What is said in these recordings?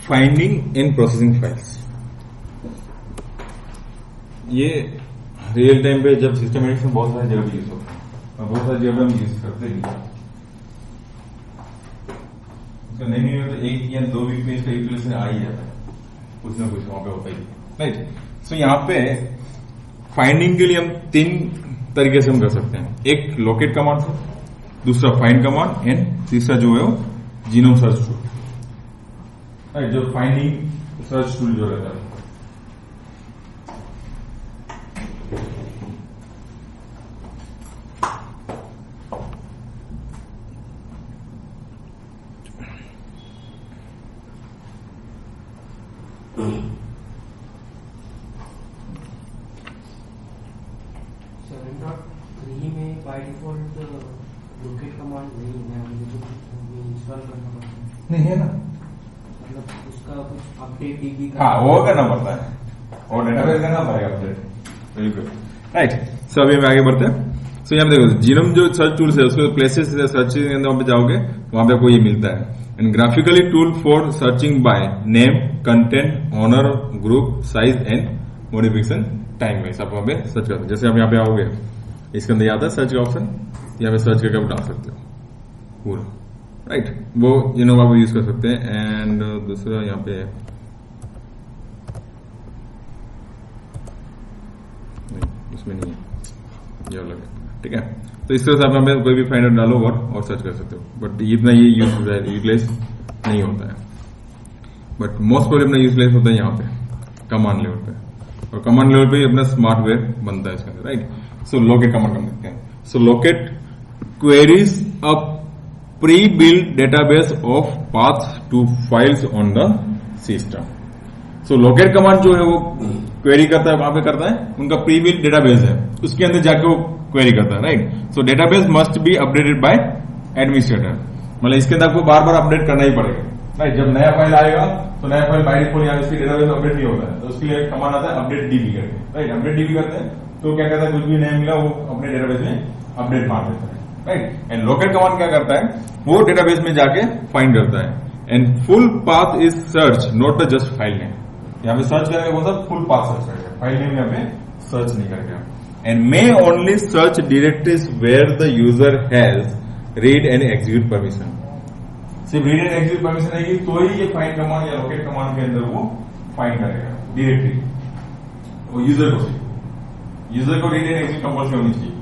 Finding and processing files. ये real time पे जब सिस्टमेटिक्स में बहुत सारी जगह यूज होता है और बहुत सारी जगह हम यूज करते भी हैं। तो नहीं हो तो 1 या 2 वीक में इसका यूटिलाइजेशन आ ही जाता है, कुछ ना कुछ वहां पे होता ही, राइट। सो यहाँ पे फाइंडिंग के लिए हम 3 तरीके से हम कर सकते हैं। एक लोकेट कमांड से, दूसरा फाइंड कमांड एंड तीसरा जो है वो जीनोम सर्च टूल, राइट, जो फाइंडिंग सर्च टूल जो रहता है। नहीं है ना, मतलब उसका कुछ अपडेट डीबी का, हाँ वो करना पड़ता है और डेटाबेस करना पड़ेगा अपडेट, वेरी गुड, राइट। सो अभी हम आगे बढ़ते हैं। सो यहाँ पे देखो जीनोम जो सर्च टूल है उसको प्लेसेस सर्च के अंदर वहां पे जाओगे, वहां पे आपको ये मिलता है। And graphically tool for searching by name, content, owner, group, size and modification time में सब वहां पे सर्च करते हैं। जैसे आप यहाँ पे आओगे, इसके अंदर आता है सर्च का ऑप्शन, यहाँ पे सर्च करके आप डाल सकते हो पूरा, राइट। वो जीनोम आप यूज कर सकते हैं। एंड दूसरा यहाँ पे नहीं, उसमें नहीं है, ये अलग है, ठीक है। तो इस तरह से आप यहाँ पे कोई भी फाइंडर डालो और सर्च कर सकते हो, बट इतना ये यूटिलाइज नहीं होता है। बट मोस्ट प्रोबेबली अपना यूटिलाइज होता है यहाँ पे कमांड लेवल पे, और कमांड लेवल पे अपना स्मार्टवेयर बनता है इसके अंदर, राइट। सो लोकेट कमांड हम देखते हैं। So locate queries a pre-built database of paths to files on the system। So locate command जो है वो क्वेरी करता है, वहां पे करता है, उनका pre-built database है, उसके अंदर जाके वो क्वेरी करता है, right. So database must be updated by administrator, मतलब इसके अंदर आपको बार बार अपडेट करना ही पड़ेगा, राइट। जब नया फाइल आएगा तो नया फाइल बाय डिफॉल्ट यहाँ इसकी डेटाबेस अपडेट नहीं होता है, तो उसके लिए कमांड आता है अपडेट डीबी करके, राइट। अपडेट डीबी करते हैं तो क्या कहता है, कुछ भी नया मिला वो अपने डेटाबेस में अपडेट मार देता है, राइट। एंड लोकेट कमांड क्या करता है, वो डेटाबेस में जाके फाइंड करता है। And full path is search, not the just file name. यहाँ पे सर्च करेंगे कौन सा, फुल पाथ सर्च करेगा, फाइल नेम यहाँ पे सर्च नहीं करेगा। And may only search directories where the user has read and execute permission. सिर्फ रीड एंड एग्जीक्यूट परमिशन रहेगी तो ही ये फाइंड कमांड या लोकेट कमांड के अंदर वो फाइंड करेगा डायरेक्टरी, वो यूजर को रीड एंड एग्जीक्यूट कंपल्सरी होनी चाहिए।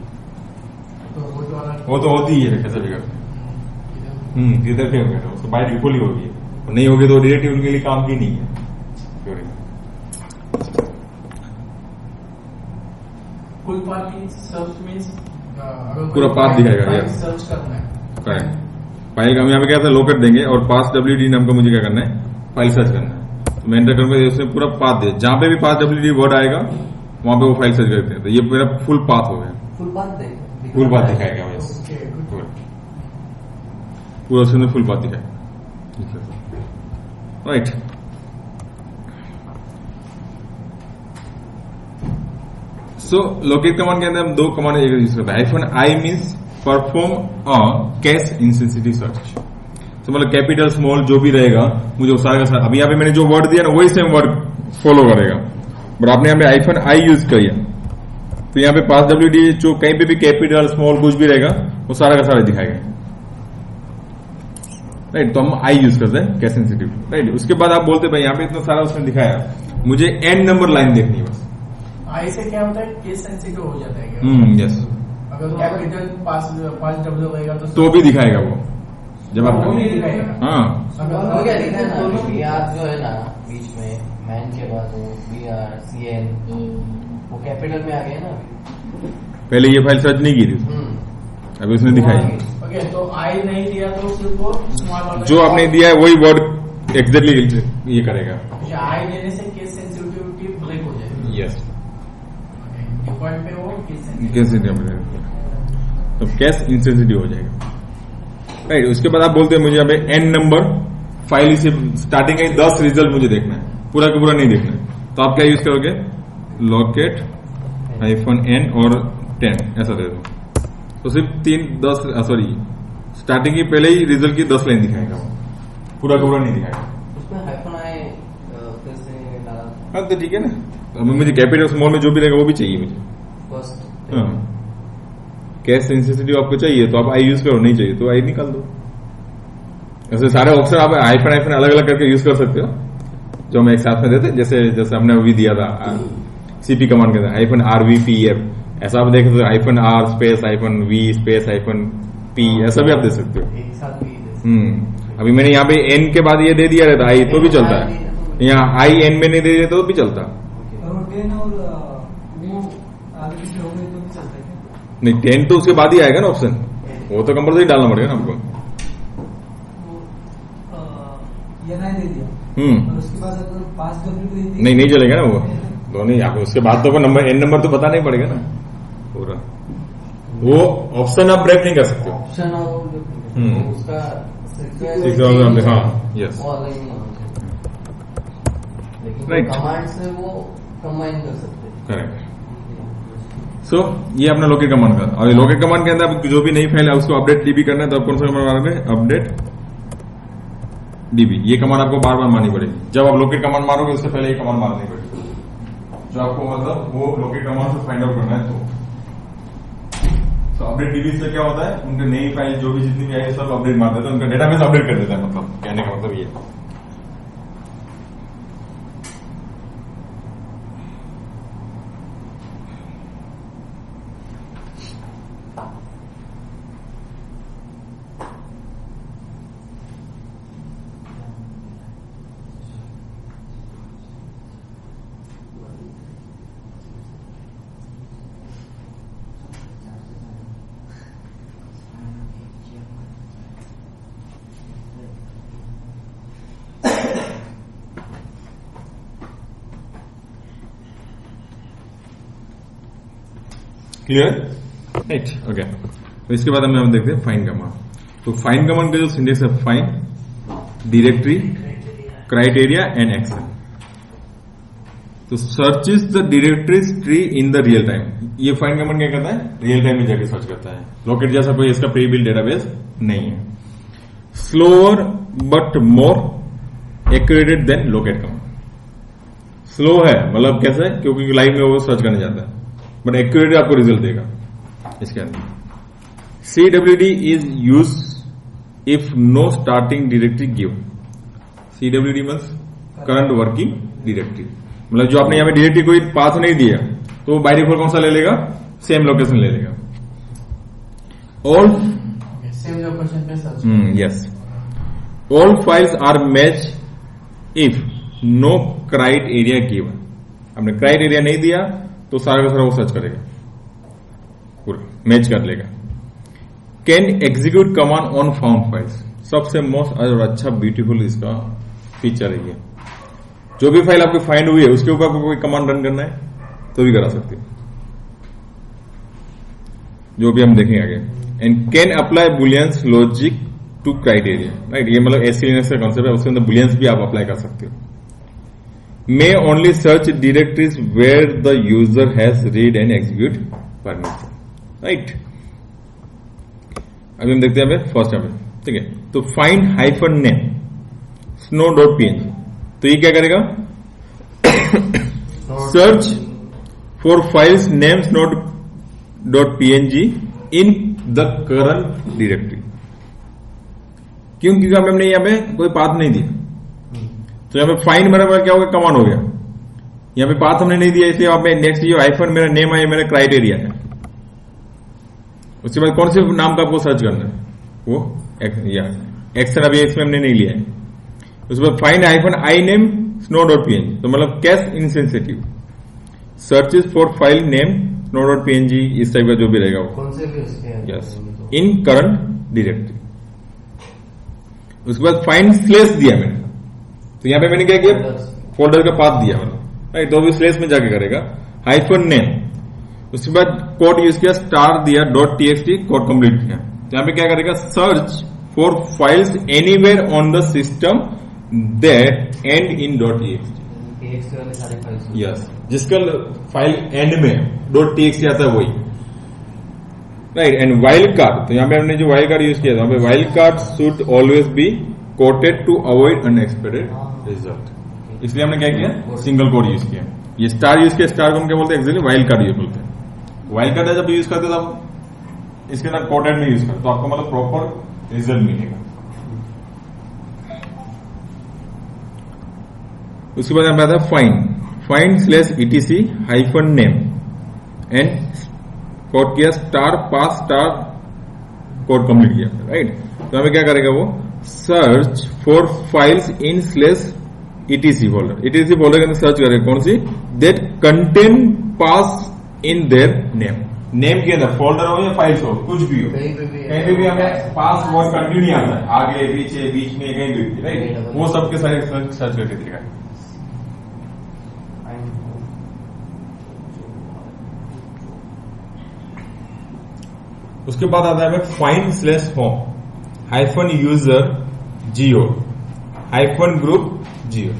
वो तो होती ही है कैसे भी करते हैं, किधर पे होगा उसको बाय डिफॉल्ट ही होगी है, नहीं होगी तो डायरेक्टली उनके लिए काम की नहीं है। फुल पाथ सर्च मींस पूरा पाथ दिखाएगा, यस सर्च करना है, करेक्ट। फाइल हम यहाँ पे क्या था, लोकेट देंगे और पास WD नाम का मुझे क्या करना है, फाइल सर्च करना है। तो मैं एंटर करूंगा, उसने पूरा पाथ दे, जहां पे भी पास WD वर्ड आएगा वहां पे वो फाइल सर्च करते हैं, तो ये मेरा फुल पाथ हो गया, फुल पाथ देगा, फुल पाथ दिखाएगा, यस पूरा उसने फुल पाथ दिखाएगा, राइट। सो लोकेट कमांड के अंदर हम 2 कमांड एक यूज करते हैं। -i means perform a cash insensitive search. तो मतलब कैपिटल स्मॉल जो भी रहेगा मुझे वो सारा का सारा, अभी यहाँ पे मैंने जो वर्ड दिया ना वही सेम वर्ड फॉलो करेगा, बट आपने यहाँ पे -i यूज किया तो यहाँ पे पास WD जो कहीं पे भी कैपिटल स्मॉल कुछ भी रहेगा वो सारा का सारा दिखाएगा, राइट। तो हम आई यूज करते हैं कैश सेंसिटिव, राइट। उसके बाद आप बोलते भाई यहाँ पे इतना सारा उसने दिखाया, मुझे एंड नंबर लाइन देखनी है बस। आई से क्या होता है, केस सेंसिटिव हो जाता है, यस। अगर कैपिटल पास W रहेगा तो भी दिखाएगा वो, जब आप नहीं दिखाएगा, हाँ वो क्या लिखना है ना, BR जो है ना बीच में मैन के बाद वो BR CN वो कैपिटल में आ गया ना, पहले ये फाइल सर्च नहीं की थी, अभी उसने दिखाई। ओके, तो आई नहीं दिया तो सिर्फ वो स्मॉल वाला जो आपने दिया है वही वर्ड एग्जैक्टली ये करेगा, आई देने से केस सेंसिटिविटी ब्रेक हो जाएगी, यस। डिफॉल्ट पे वो केस सेंसिटिव, तो केस इंसेंसिटिव हो जाएगा, राइट। उसके बाद आप बोलते हैं मुझे यहाँ पे एन नंबर फाइल से स्टार्टिंग का 10 रिजल्ट मुझे देखना है, पूरा का पूरा नहीं देखना है, तो आप क्या यूज करोगे, लोकेट -n और 10 ऐसा दे दो, तो सिर्फ 10 स्टार्टिंग की पहले ही रिजल्ट की 10 लाइन दिखाएगा, पूरा का पूरा नहीं दिखाएगा। उसमें -i हाँ तो ठीक है ना, तो मुझे कैपिटल स्मॉल में जो भी रहेगा वो भी चाहिए मुझे। फर्स्ट हाँ, कैश सेंसिटिव आपको चाहिए तो आप आई यूज करो, नहीं चाहिए तो आई निकाल दो। ऐसे सारे ऑप्शन आप आईफन अलग अलग करके यूज कर सकते हो, जो हम एक साथ में देते, जैसे हमने अभी दिया था सीपी कमांड के अंदर -RVPF, ऐसा आप देख सकते हो -R space -V space -P, ऐसा भी आप दे सकते हो। एक साथ भी दे सकते अभी मैंने यहाँ पे N के बाद ये दे दिया रहता आई तो भी चलता है, यहाँ IN में नहीं दे दिया तो भी चलता। और 10 और वो आगे पीछे हो गए तो भी चलता है क्या? नहीं 10 तो उसके बाद ही आएगा ना ऑप्शन, वो तो कंपल्सरी डालना पड़ेगा ना आपको। ये नहीं दे दिया और उसके बाद अगर 5W दे दिया नहीं चलेगा ना वो तो, नहीं आप उसके बाद तो नंबर N नंबर तो बताना ही पड़ेगा ना पूरा, वो ऑप्शन आप ब्रेक नहीं कर सकते। ऑप्शन और उसका हाँ यस वो अलग नहीं होना चाहिए, लेकिन Right. कमांड से वो कंबाइन कर सकते हैं। करेक्ट। सो ये अपना लोकेट कमांड का, और लोकेट कमांड के अंदर आप जो भी नई फाइल है उसको अपडेट डीबी करना है तो आप कौन सा कमांड मारोगे, अपडेट डीबी। ये कमांड आपको बार बार मारनी पड़ेगी, जब आप लोकेट कमांड मारोगे उससे पहले ये कमांड मारनी पड़ेगी, जो आपको मतलब वो लोकेट कमांड से फाइंड आउट करना है। तो अपडेट डीबी से क्या होता है, उनके नई फाइल जो भी जितनी भी आई सब अपडेट मार देता है, उनका डेटाबेस अपडेट कर देता है, मतलब कहने का मतलब ये। Clear, right, okay. तो इसके बाद हम देखते हैं फाइंड कमांड। तो फाइंड कमांड का जो सिंटेक्स है, find directory criteria and action. तो search is the directories tree in the real time. ये फाइंड कमांड क्या करता है, रियल टाइम में जाके सर्च करता है, लोकेट जैसा कोई इसका प्री बिल्ड डेटाबेस नहीं है। Slower but more accurate then locate command. Slow है मतलब कैसे, क्योंकि लाइव में वो सर्च करने जाता है, बट एक्यूरेट आपको रिजल्ट देगा इसके अंदर। CWD is use if no starting directory give. CWD means current working directory, मतलब जो आपने यहाँ पे डायरेक्टरी कोई पाथ नहीं दिया तो बाय डिफॉल्ट कौन सा ले लेगा, सेम लोकेशन ले लेगा। ऑल सेम लोकेशन पे search. Yes, all files are match if no criteria given. आपने क्राइटेरिया नहीं दिया तो सारा का सारा वो सर्च करेगा, पूरा मैच कर लेगा। Can execute command on found files. सबसे मोस्ट और अच्छा ब्यूटीफुल इसका फीचर है ये, जो भी फाइल आपकी फाइंड हुई है उसके ऊपर आपको कोई कमांड रन करना है तो भी करा सकते हैं, जो भी हम देखेंगे आगे। And can apply booleans logic to criteria, right. ये मतलब एसक्यूएल का कॉन्सेप्ट है, उसके अंदर बुलियंस भी आप अप्लाई कर सकते हो। May only search directories where the user has read and execute permission, right? अभी हम देखते हैं फर्स्ट यहाँ पे, ठीक है। तो find hyphen name snow.png, तो ये क्या करेगा, search for files names snow.png in the current directory। क्यों, क्योंकि हमने यहाँ पे कोई पाथ नहीं दिया, तो यहाँ पे फाइंड मेरा क्या हो गया, कमांड हो गया। यहाँ पे पाथ हमने नहीं दिया, इसलिए आप नेक्स्ट ये आईफोन मेरा नेम है, मेरा क्राइटेरिया है। उसके बाद कौन से नाम का आपको सर्च करना है, वो एक्शन अभी इसमें हमने नहीं लिया है। उसके बाद find iPhone I name snow.png, तो मतलब cash insensitive searches for file name snow.png, इस टाइप का जो भी रहेगा वो, कौन से भी उसके यस, इन करंट डायरेक्टरी। उसके बाद फाइंड स्लेश दिया मैंने, तो यहां पे मैंने क्या किया, फोल्डर का पाथ दिया मतलब, राइट। तो अभी स्लेश में जाके करेगा हाइफन नेम। उसके बाद कोड यूज किया, स्टार दिया, .txt, कोड कंप्लीट किया। तो यहां पे क्या करेगा, search for files anywhere on the system that and in .txt, वाले सारे फाइल्स। यस, जिसका फाइल एंड में .txt आता है वही, राइट। एंड वाइल्ड कार्ड, तो यहां पे हमने जो वाइल्ड कार्ड यूज किया था, wild card should always be quoted to avoid unexpected result. इसलिए हमने क्या किया, सिंगल कोड यूज किया। ये स्टार यूज किया, स्टार को हम क्या बोलते हैं, एक्चुअली वाइल्ड कार्ड यूज बोलते हैं। वाइल्ड कार्ड जब यूज करते तब इसके अंदर कोटेड में यूज करते, तो आपको मतलब प्रॉपर रिजल्ट मिलेगा। उसके बाद आता है find slash ETC hyphen name and code किया star pass star code complete किया, राइट। तो हमें क्या करेगा वो, search for files in slash ETC folder. ETC folder के अंदर सर्च करेगा कौन सी, that contain pass in their name के अंदर, फोल्डर हो या फाइल्स हो, कुछ भी हो, कहीं भी हमें पास वर्ड कंटिन्यू नहीं आता है, आगे पीछे बीच में कहीं भी, राइट। वो सबके सारे सर्च करके देगा। उसके बाद आता है find slash home hyphen user Jio hyphen group Jio.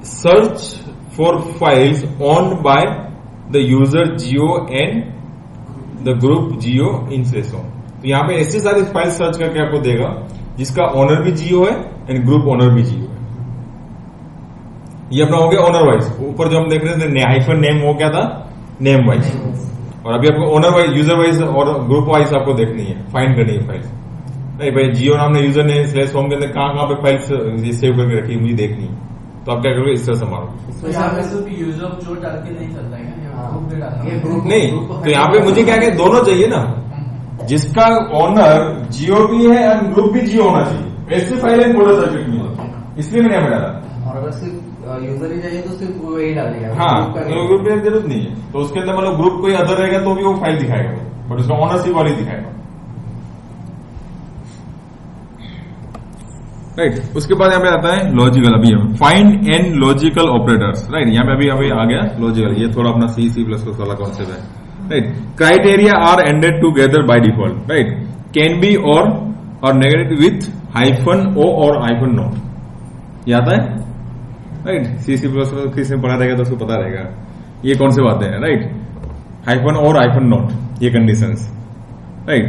Search for files owned by the user Jio and the group Jio in slash home. तो यहां पे ऐसी सारी फाइल सर्च करके आपको देगा जिसका ओनर भी जियो है एंड ग्रुप ओनर भी जियो है। ये अपना हो गया ओनर वाइज। ऊपर जो हम देख रहे थे हाइफन नेम, वो क्या था, नेम वाइज। और अभी आपको ओनर वाइज, यूजर वाइज और ग्रुप वाइज आपको देखनी है, फाइंड करनी है फाइल्स। नहीं भाई, जियो नाम ने यूजर ने स्लैश होम के अंदर कहां पे फाइल्स सेव करके रखी है मुझे देखनी है, तो आप क्या करोगे, इस तरह से मारोगे। यूजर जो डाल के नहीं चलता है, नहीं, तो यहाँ पे मुझे क्या दोनों चाहिए ना, जिसका ओनर जियो भी है और ग्रुप भी जियो होना चाहिए, ऐसी फाइल फोल्डर सर्किट में, इसलिए मैंने यहाँ पे डाला। और अगर सिर्फ यूजर ही चाहिए तो सिर्फ वही डालेगा। हाँ, तो ग्रुप की जरूरत नहीं है, तो उसके अंदर मतलब ग्रुप कोई अदर रहेगा तो भी वो फाइल दिखाएगा, बट उसका ओनरशिप वाली दिखाएगा, राइट। उसके बाद यहाँ पे आता है लॉजिकल। अभी find and logical operators, right. यहाँ पे अभी आ गया लॉजिकल, ये थोड़ा अपना C++ वाला कॉन्सेप्ट है, right. Criteria are ANDed together by default, right. Can be or negative with hyphen o or hyphen not, ये आता है, राइट। C++ किसी ने पढ़ा रहेगा तो उसको पता रहेगा ये कौन से बातें हैं, राइट। हाइफन और हाइफन नॉट, ये कंडीशंस, राइट।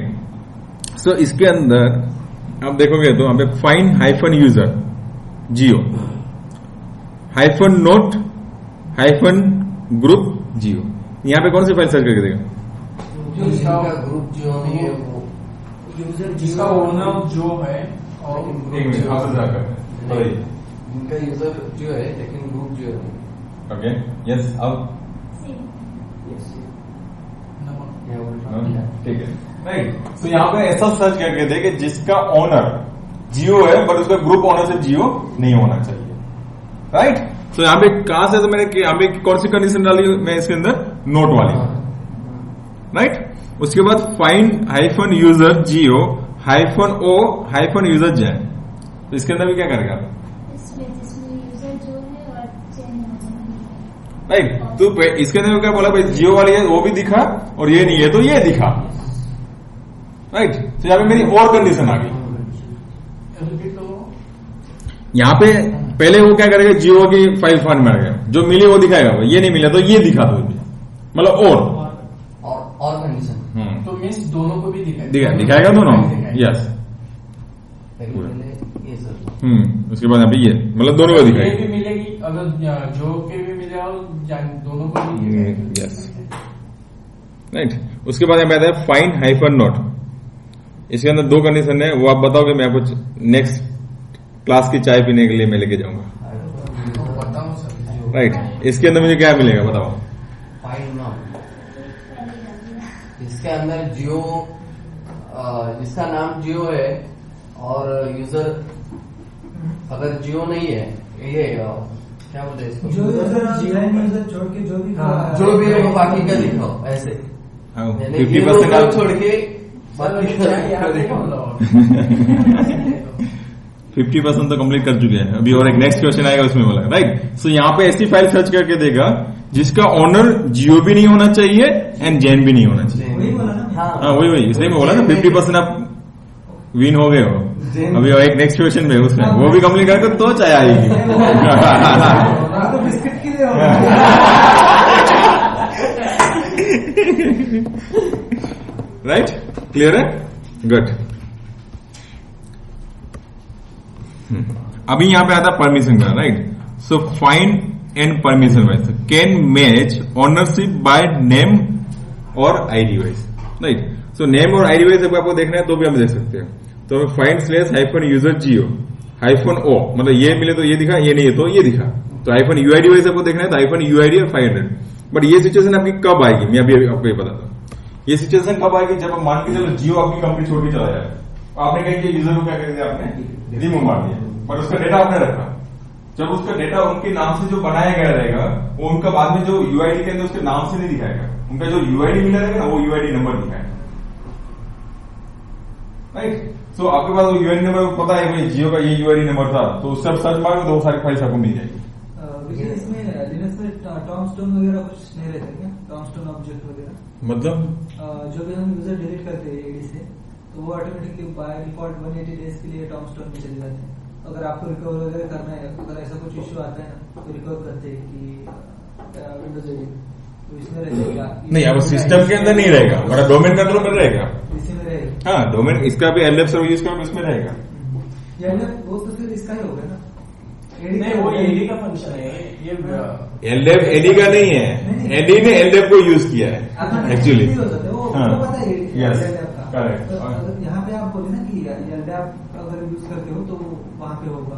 सो इसके अंदर आप देखोगे तो यहाँ पे फाइंड हाइफन यूजर जियो हाइफन नोट हाइफन ग्रुप जियो। यहाँ पे कौन सी फाइल सर्च करके देगा, जिसका ग्रुप जियो नहीं है, वो यूजर जिसका ओनर जो है और इनका यूजर जियो है लेकिन ग्रुप जियो है। ओके, यस, अब ठीक है, राइट। तो यहाँ पे ऐसा सर्च करके दे कि जिसका ओनर जियो है बट उसका ग्रुप ओनर से जियो नहीं होना चाहिए, राइट। तो यहाँ पे कहां से, तो मैंने यहाँ पे कौन सी कंडीशन डाली मैं इसके अंदर, नोट वाली, राइट। उसके बाद फाइंड हाइफन यूजर जियो हाइफन ओ हाइफन यूजर जैन। तो इसके अंदर भी क्या करेगा, राइट। तो इसके अंदर क्या बोला भाई, जियो वाली है वो भी दिखा और ये नहीं है तो ये दिखा, राइट। तो यहाँ पे मेरी और कंडीशन आ गई। यहाँ पे पहले वो क्या करेगा, जियो की फाइल फाइंड में गया, जो मिली वो दिखाएगा, ये नहीं मिला तो ये दिखा दो, मतलब और कंडीशन, तो मीन्स दोनों को भी दिखाएगा दोनों, यस। उसके बाद यहाँ पे ये मतलब दोनों को दिखाएगा, भी मिलेगी, अगर जो के भी मिलेगा दोनों को भी, यस, राइट। उसके बाद यहाँ पे आता है फाइंड हाइफन नोट। इसके अंदर दो कंडीशन है, वो आप बताओगे, मैं आपको नेक्स्ट क्लास की चाय पीने के लिए मैं लेके जाऊंगा, राइट। इसके अंदर मुझे क्या मिलेगा बताओ, फाइंड नॉट। इसके अंदर जियो, जिसका नाम जियो है और यूजर अगर जियो नहीं है, ये क्या बोलते हैं इसको, जो यूजर छोड़ के जो भी है वो बाकी का लिखो, ऐसे 50% छोड़ के 50% तो कंप्लीट कर चुके हैं अभी, और एक नेक्स्ट क्वेश्चन आएगा उसमें बोला, राइट। सो यहाँ पे ऐसी फाइल सर्च करके देगा जिसका ओनर जियो भी नहीं होना चाहिए एंड जैन भी नहीं होना चाहिए। हाँ वही, इसलिए मैं बोला ना 50% आप विन हो गए हो। अभी एक नेक्स्ट क्वेश्चन में उसमें वो भी कंप्लीट करके तो चाय आएगी। तो बिस्किट की दे, राइट, क्लियर है, गुड। अभी यहां पे आता है परमिशन का, right? So find and permission wise can match ownership by name और ID wise, right? So name और आईडी वाइज आपको देखना है तो भी हम देख सकते हैं। तो हमें फाइंड स्लैश हाइफन यूजर जियो हाइफन ओ, मतलब ये मिले तो ये दिखा, ये नहीं है तो ये दिखा। तो हाइफन यूआईडी वाइज आपको देखना है तो हाइफन यूआईडी और 500। बट ये सिचुएशन आपकी कब आएगी, मैं अभी आपको ये बताता हूँ। ये सिचुएशन कब आएगी, जब मान के चलो जियो आपकी कंपनी छोड़ के चला जाए, आपने कहा कि यूजर को क्या कर दिया, आपने रिमूव मार दिया, बट उसका डेटा आपने रखा। जब उसका डेटा उनके नाम से जो बनाया गया रहेगा, वो उनका बाद में जो यूआईडी के अंदर उसके नाम से नहीं दिखाएगा, उनका जो यूआईडी मिला रहेगा ना, वो यूआईडी नंबर दिखाएगा, राइट? सो आपके पास वो यूआईडी नंबर पता है भाई जियो का ये यूआईडी नंबर था, तो उससे आप सर्च मारोगे तो वो सारी फाइल्स आपको मिल जाएगी। इसमें लिनक्स में टर्म स्टोन वगैरह कुछ नहीं रहता क्या, टर्म स्टोन ऑब्जेक्ट वगैरह? मतलब जो भी हम यूजर डिलीट करते हैं एडी से, तो वो ऑटोमेटिकली बाय डिफॉल्ट 180 डेज के लिए टर्म स्टोन में चले जाते हैं। अगर आपको रिकवर वगैरह करना है, अगर ऐसा कुछ इश्यू आता है ना, तो रिकवर करते हैं कि विंडोज एडी, तो इसमें रहेगा नहीं, अब सिस्टम के अंदर नहीं रहेगा, हमारा डोमेन कंट्रोल में रहेगा। इसी में रहेगा। हाँ, डोमेन इसका भी एलएफ सर्वर यूज करो, इसमें रहेगा। वो तो फिर इसका ही होगा ना, नहीं, वो एडी का फंक्शन है ये। एलएफ एडी का नहीं है, एडी ने एलएफ को यूज किया है एक्चुअली। Yes, correct. यहाँ पे आप बोले ना कि एलडैप अगर यूज करते हो तो वहाँ पे होगा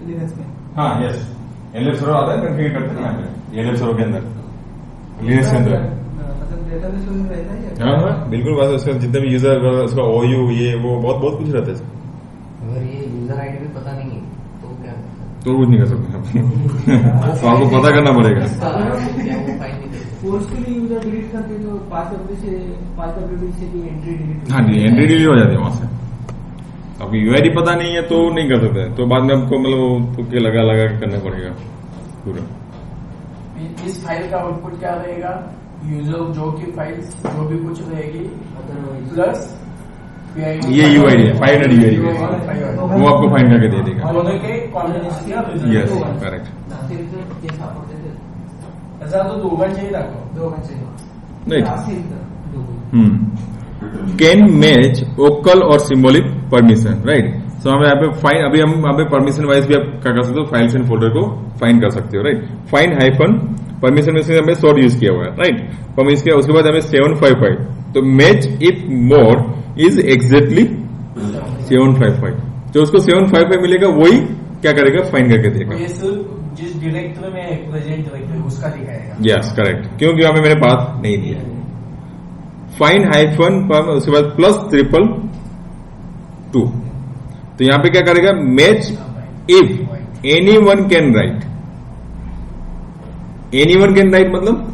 लिनक्स में। हाँ, यस, एलएफ सर्वर आता है, कॉन्फ़िगर करते हैं यहाँ पे एलएफ सर्वर के अंदर, लिनक्स के अंदर। मतलब डेटाबेस वगैरह रहता है। हाँ, बिल्कुल। बस उसका जितने भी यूजर, उसका ओयू, ये वो बहुत कुछ रहता है। अगर ये यूजर आईडी भी पता नहीं है तो क्या, तो कुछ नहीं कर सकते तो आपको पता करना पड़ेगा। फोर्सफुली यूजर डिलीट करते तो 5W से भी एंट्री डिलीट। हाँ जी, एंट्री डिलीट हो जाती है वहां से। आपको यूआईडी पता नहीं है तो नहीं कर सकते, तो बाद में आपको मतलब तुक्के लगा के करना पड़ेगा पूरा। इस फाइल का आउटपुट क्या रहेगा, यूजर जो की फाइल्स जो भी कुछ रहेगी प्लस ये यूआईडी है, 500 यूआईडी वो आपको फाइंड करके दे देगा। दोनों के कॉम्बिनेशन। Yes, correct. ऐसा तो दोघांचेही दाखव, नहीं, कैन मैच ओकल और सिंबॉलिक परमिशन, राइट? सो हमें यहाँ पे फाइंड, अभी हम यहाँ पे परमिशन वाइज भी आप क्या कर सकते हो, फाइल्स एंड फोल्डर को फाइंड कर सकते हो, राइट? फाइंड हाइफन परमिशन में से हमें शॉर्ट यूज किया हुआ है, राइट? परमिशन किया, उसके बाद हमें 755, तो match if more is exactly 755, जो उसको 755 मिलेगा वही क्या करेगा, फाइंड करके देगा। ये सिर्फ जिस डायरेक्टरी में प्रेजेंट डायरेक्टरी उसका दिखाएगा। यस, करेक्ट, क्योंकि हमें मैंने पाथ नहीं दिया। फाइंड हाइफन पर उसके बाद +2, तो यहां पे क्या करेगा, match if any one can write. Any one can write मतलब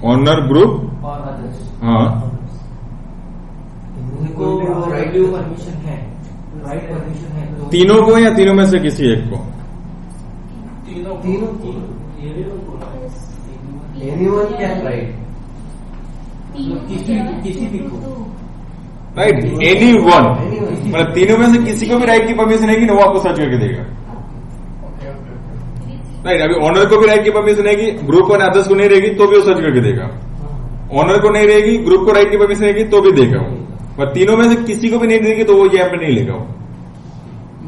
ऑनर ग्रुप, हाँ, परमिशन है, राइट परमिशन है, तीनों को या तीनों में से किसी एक को, एनीवन कैन राइट, किसी भी को, राइट? एनी वन मतलब तीनों में से किसी को भी राइट की परमिशन है कि ना, वो आपको सर्च करके देगा, राइट? अभी ऑनर को भी राइट की परमिशन रहेगी, ग्रुप और अदर्स को नहीं रहेगी तो भी वो सर्च करके देगा। ऑनर को नहीं रहेगी, ग्रुप को राइट की परमिशन रहेगी तो भी देगा वो, पर तीनों में से किसी को भी नहीं देगी तो वो यहाँ पे नहीं लेगा वो,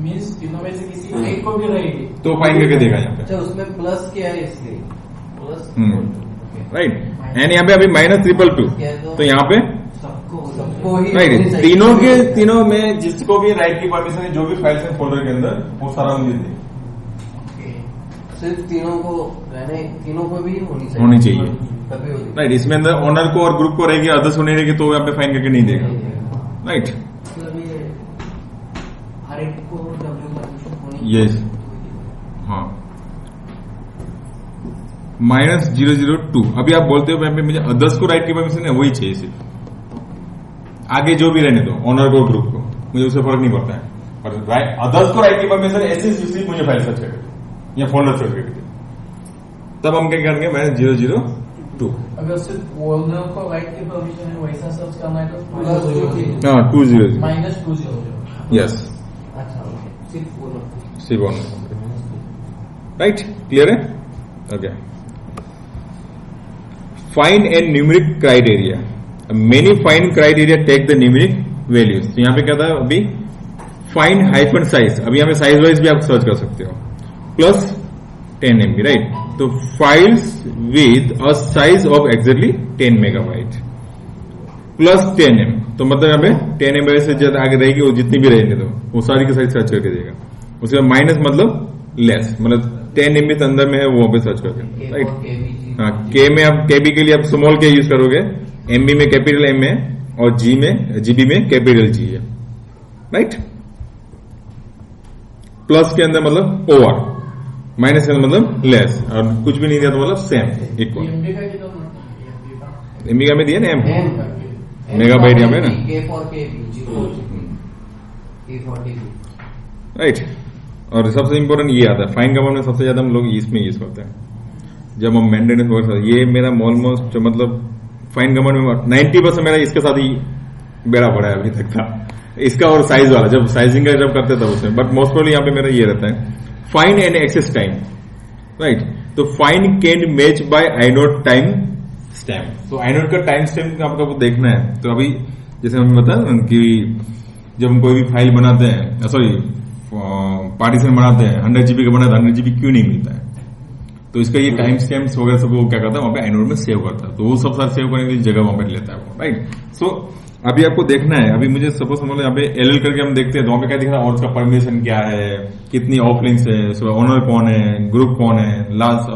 मीन्स तीनों में से किसी एक को भी रहेगी तो फाइन करके देगा यहाँ पे। अच्छा, उसमें प्लस क्या है, इसलिए प्लस, राइट? एंड यहाँ पे अभी -222, तो यहाँ पे सबको ही राइट, तीनों में जिसको भी राइट की परमिशन है, जो भी फाइल्स है फोल्डर के अंदर, वो सारा मुझे दे, सिर्फ तीनों को रहने, तीनों को भी होनी चाहिए, तभी होगी, राइट? इसमें अंदर ऑनर को और ग्रुप को रहेगी, अदर्स को नहीं रहेगी तो यहाँ पे फाइन करके नहीं देगा, राइट? हर एक को W परमिशन होनी। यस, हाँ, -002। अभी आप बोलते हो यहाँ पे मुझे अदर्स को राइट की परमिशन है, वही चाहिए सिर्फ, आगे जो भी रहने दो, ऑनर को ग्रुप को, मुझे उससे फर्क नहीं पड़ता है, पर अदर्स को राइट की परमिशन ऐसे सिर्फ मुझे फाइल सर्च करके या फोल्डर सर्च करके, तब हम क्या करेंगे, -002। अगर सिर्फ ओनर को राइट की परमिशन है वैसा सर्च करना है तो हाँ, 200 -200। यस, अच्छा, सिर्फ ऑनर, राइट? क्लियर है? Okay. Find and numeric criteria, many find criteria take the numeric values. तो यहाँ पे क्या था अभी फाइंड हाइफन साइज, अभी यहाँ पे साइज वाइज भी आप सर्च कर सकते हो, प्लस 10 MB, राइट। तो files with a size of exactly 10 megabyte plus 10 M, तो मतलब यहाँ पे 10 MB से ज्यादा आगे रहेगी, वो जितनी भी रहेगी तो वो सारी की सारी सर्च करके देगा। उसके बाद माइनस मतलब लेस, मतलब 10 MB से अंदर में है वो पे सर्च करके, राइट। हाँ, के में आप केबी के लिए आप स्मॉल के यूज करोगे, MB में कैपिटल M है और जीबी में कैपिटल G है, राइट। प्लस के अंदर मतलब ओवर, माइनस के अंदर मतलब लेस, और कुछ भी नहीं दिया तो मतलब सेम इक्वल। MB का में दिया ना M, मेगाबाइट यहाँ पे ना, राइट। और सबसे इंपॉर्टेंट ये आता है फाइन कमांड में, सबसे ज्यादा हम लोग इसमें यूज करते हैं जब हम मेंटेनेंस वगैरह। ये मेरा ऑलमोस्ट मतलब फाइन कमांड में 90% मेरा इसके साथ ही बेड़ा पड़ा है अभी तक का, इसका और साइज वाला, जब साइजिंग का जब करते तब उसमें। बट मोस्ट प्रोबेबली यहाँ पे मेरा ये रहता है find and access time, right. तो find can match by inode time stamp. तो आइनोड का टाइम स्टैम्प आपको देखना है। तो अभी जैसे हम बताया कि जब हम कोई भी फाइल बनाते हैं, सॉरी पार्टीशन बनाते हैं, 100 GB का बनाते हैं, 100 GB क्यों नहीं मिलता है, तो इसका ये टाइम स्टैम्प्स वगैरह सब वो क्या करता है वहां पे आइनोड में सेव करता है। तो वो सब सारा सेव करने के लिए जगह वहां पे लेता है वो, राइट। सो अभी आपको देखना है, अभी मुझे सपोज समझ लो यहाँ पे LL करके हम देखते हैं तो वहां पे क्या दिख रहा है, और उसका परमिशन क्या है, कितनी ऑफ लिंक्स है, ओनर कौन है, ग्रुप कौन है, लास्ट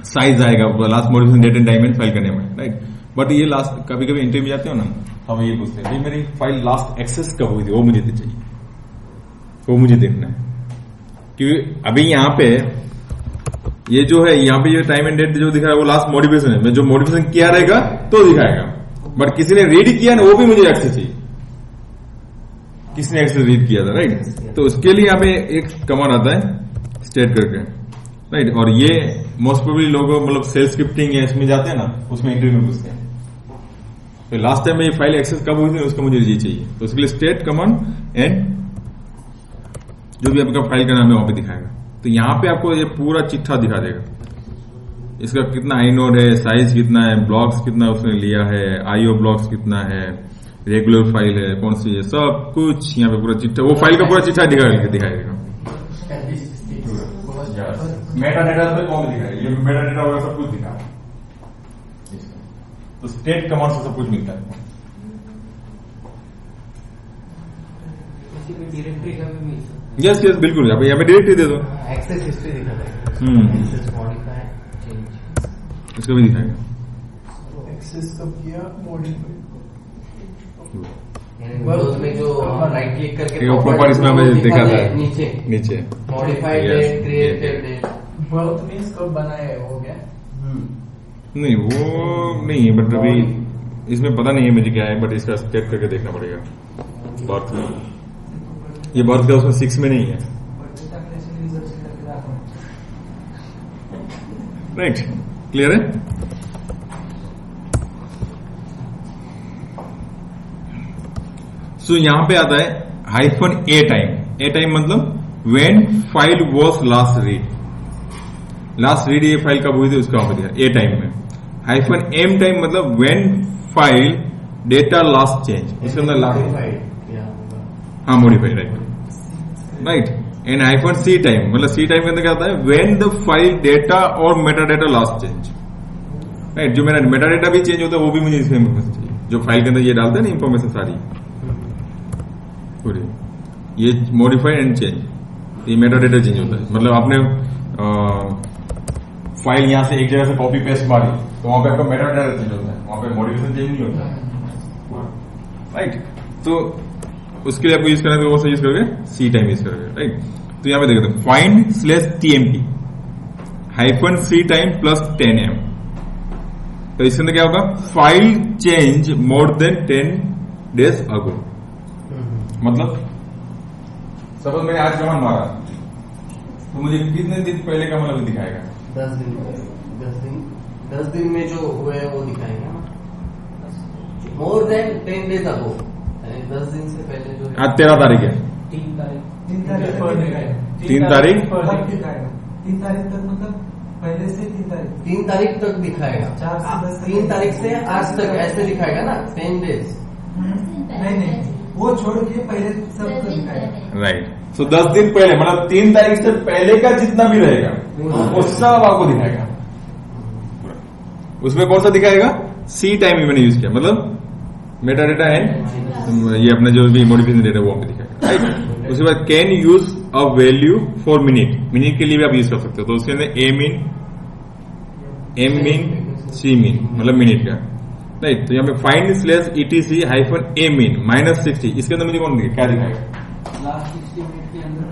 साइज आएगा, last modification date and time and file करने में, राइट। बट ये लास्ट कभी कभी इंटरव्यू में जाते हो ना, तो हम ये पूछते हैं भाई मेरी फाइल लास्ट एक्सेस कब हुई थी, वो मुझे चाहिए, वो मुझे देखना है। क्योंकि अभी यहाँ पे ये जो है, यहाँ पे ये टाइम एंड डेट जो दिखा है वो लास्ट मॉडिफिकेशन है, जो मॉडिफिकेशन किया रहेगा तो दिखाएगा। बट किसी ने रीड किया ना, वो भी मुझे एक्सेस चाहिए, किसने एक्सेस रीड किया था, राइट। तो उसके लिए यहाँ पे एक कमांड आता है स्टेट करके, राइट। और ये मोस्ट प्रोबेबली लोग मतलब सेल स्क्रिप्टिंग या इसमें जाते हैं ना, उसमें इंटरव्यू में पूछते हैं तो लास्ट टाइम में ये फाइल एक्सेस कब हुई थी उसका मुझे ये चाहिए। तो उसके लिए स्टेट कमांड एंड जो भी आपका फाइल का नाम है वहां पे दिखाएगा। तो यहाँ पे आपको ये पूरा चिट्ठा दिखा देगा, इसका कितना आइनोड है, साइज कितना है, ब्लॉक्स कितना उसने लिया है, IO ब्लॉक्स कितना है, रेगुलर फाइल है कौन सी है, सब कुछ यहाँ पे पूरा चिट्ठा, वो फाइल का पूरा चिट्ठा दिखाएगा। मेटा डेटा पे कौन दिखाएगा, ये मेटा डेटा वगैरह सब कुछ दिखा। तो स्टेट कमांड से सब कुछ मिलता है। डायरेक्टरी का भी मिलता है। यस यस बिल्कुल, यहाँ पे डायरेक्टरी दे दो, एक्सेस हिस्ट्री दिखाता है, एक्सेस मॉडिफाई चेंज इसको भी दिखाएगा। एक्सेस कब किया, मॉडिफाई उसमें जो राइट क्लिक करके प्रॉपर इसमें हमें देखा था नीचे modified date, created date, birth means कब बनाया है वो क्या? नहीं वो नहीं है, बट अभी इसमें पता नहीं है मुझे क्या है, बट इसका स्टेप करके देखना पड़ेगा। बर्थ में ये बर्थ का उसमें 6 में नहीं है, राइट। क्लियर है। सो यहां पे आता है hyphen A time. A time मतलब when file was last read, last read ये फाइल कब हुई थी उसका वहां पे दिया ए टाइम में। हाइफन एम टाइम मतलब when file data last change, इसके अंदर लास्ट हाँ modified, right. And hyphen C time मतलब सी टाइम के अंदर क्या होता है, व्हेन द फाइल डेटा और meta data last change, right. जो मेरा मेटा डेटा भी चेंज होता है वो भी मुझे इसमें इन्फॉर्मेशन चाहिए, जो फाइल के अंदर ये डालते हैं ना इन्फॉर्मेशन सारी पूरी, ये मॉडिफाइड एंड चेंज, ये मेटा डेटा चेंज होता है। मतलब आपने फाइल यहां से एक जगह से कॉपी पेस्ट मारी तो वहां पे आपका मेटा डेटा चेंज होता है, वहां पे मॉडिफिकेशन चेंज नहीं होता है, राइट। तो उसके लिए आपको यूज करना है तो वो यूज करोगे सी टाइम यूज करोगे, राइट। तो यहां पे देखते हैं find/tmp hyphen C time plus 10m। तो इसके अंदर क्या होगा, file change more than 10 days अगो। मतलब सपोज मैंने आज कमांड मारा तो मुझे कितने दिन पहले का मतलब दिखाएगा, 10 दिन में जो हुए वो दिखाएगा। मोर देन 10 days अगो, 10 दिन से पहले जो आज 13 तारीख है, 3 तारीख 3 तारीख 3 तारीख तक, मतलब पहले से 3 तारीख तक दिखाएगा। 4 से 10 3 तारीख से आज तक ऐसे दिखाएगा ना, 10 days नहीं वो छोड़ के पहले सब दिखाएगा। राइट। सो 10 दिन पहले मतलब 3 तारीख से पहले का जितना भी रहेगा वो सब आपको दिखाएगा। उसमें कौन सा दिखाएगा? सी टाइम मैंने यूज किया, मतलब मेटा डेटा एंड ये अपना जो भी मॉडिफिकेशन डेटा वो आपको दिखाएगा। राइट। उसके बाद can use a value for minute के लिए भी आप यूज कर सकते हो। तो उसके अंदर एम मीन सी मीन मतलब मिनट का। राइट। तो यहाँ पे फाइंड स्लैश ETC हाइफन ए मीन -60 इसके अंदर मुझे कौन दिखेगा, क्या दिखाएगा? लास्ट 60 मिनट के अंदर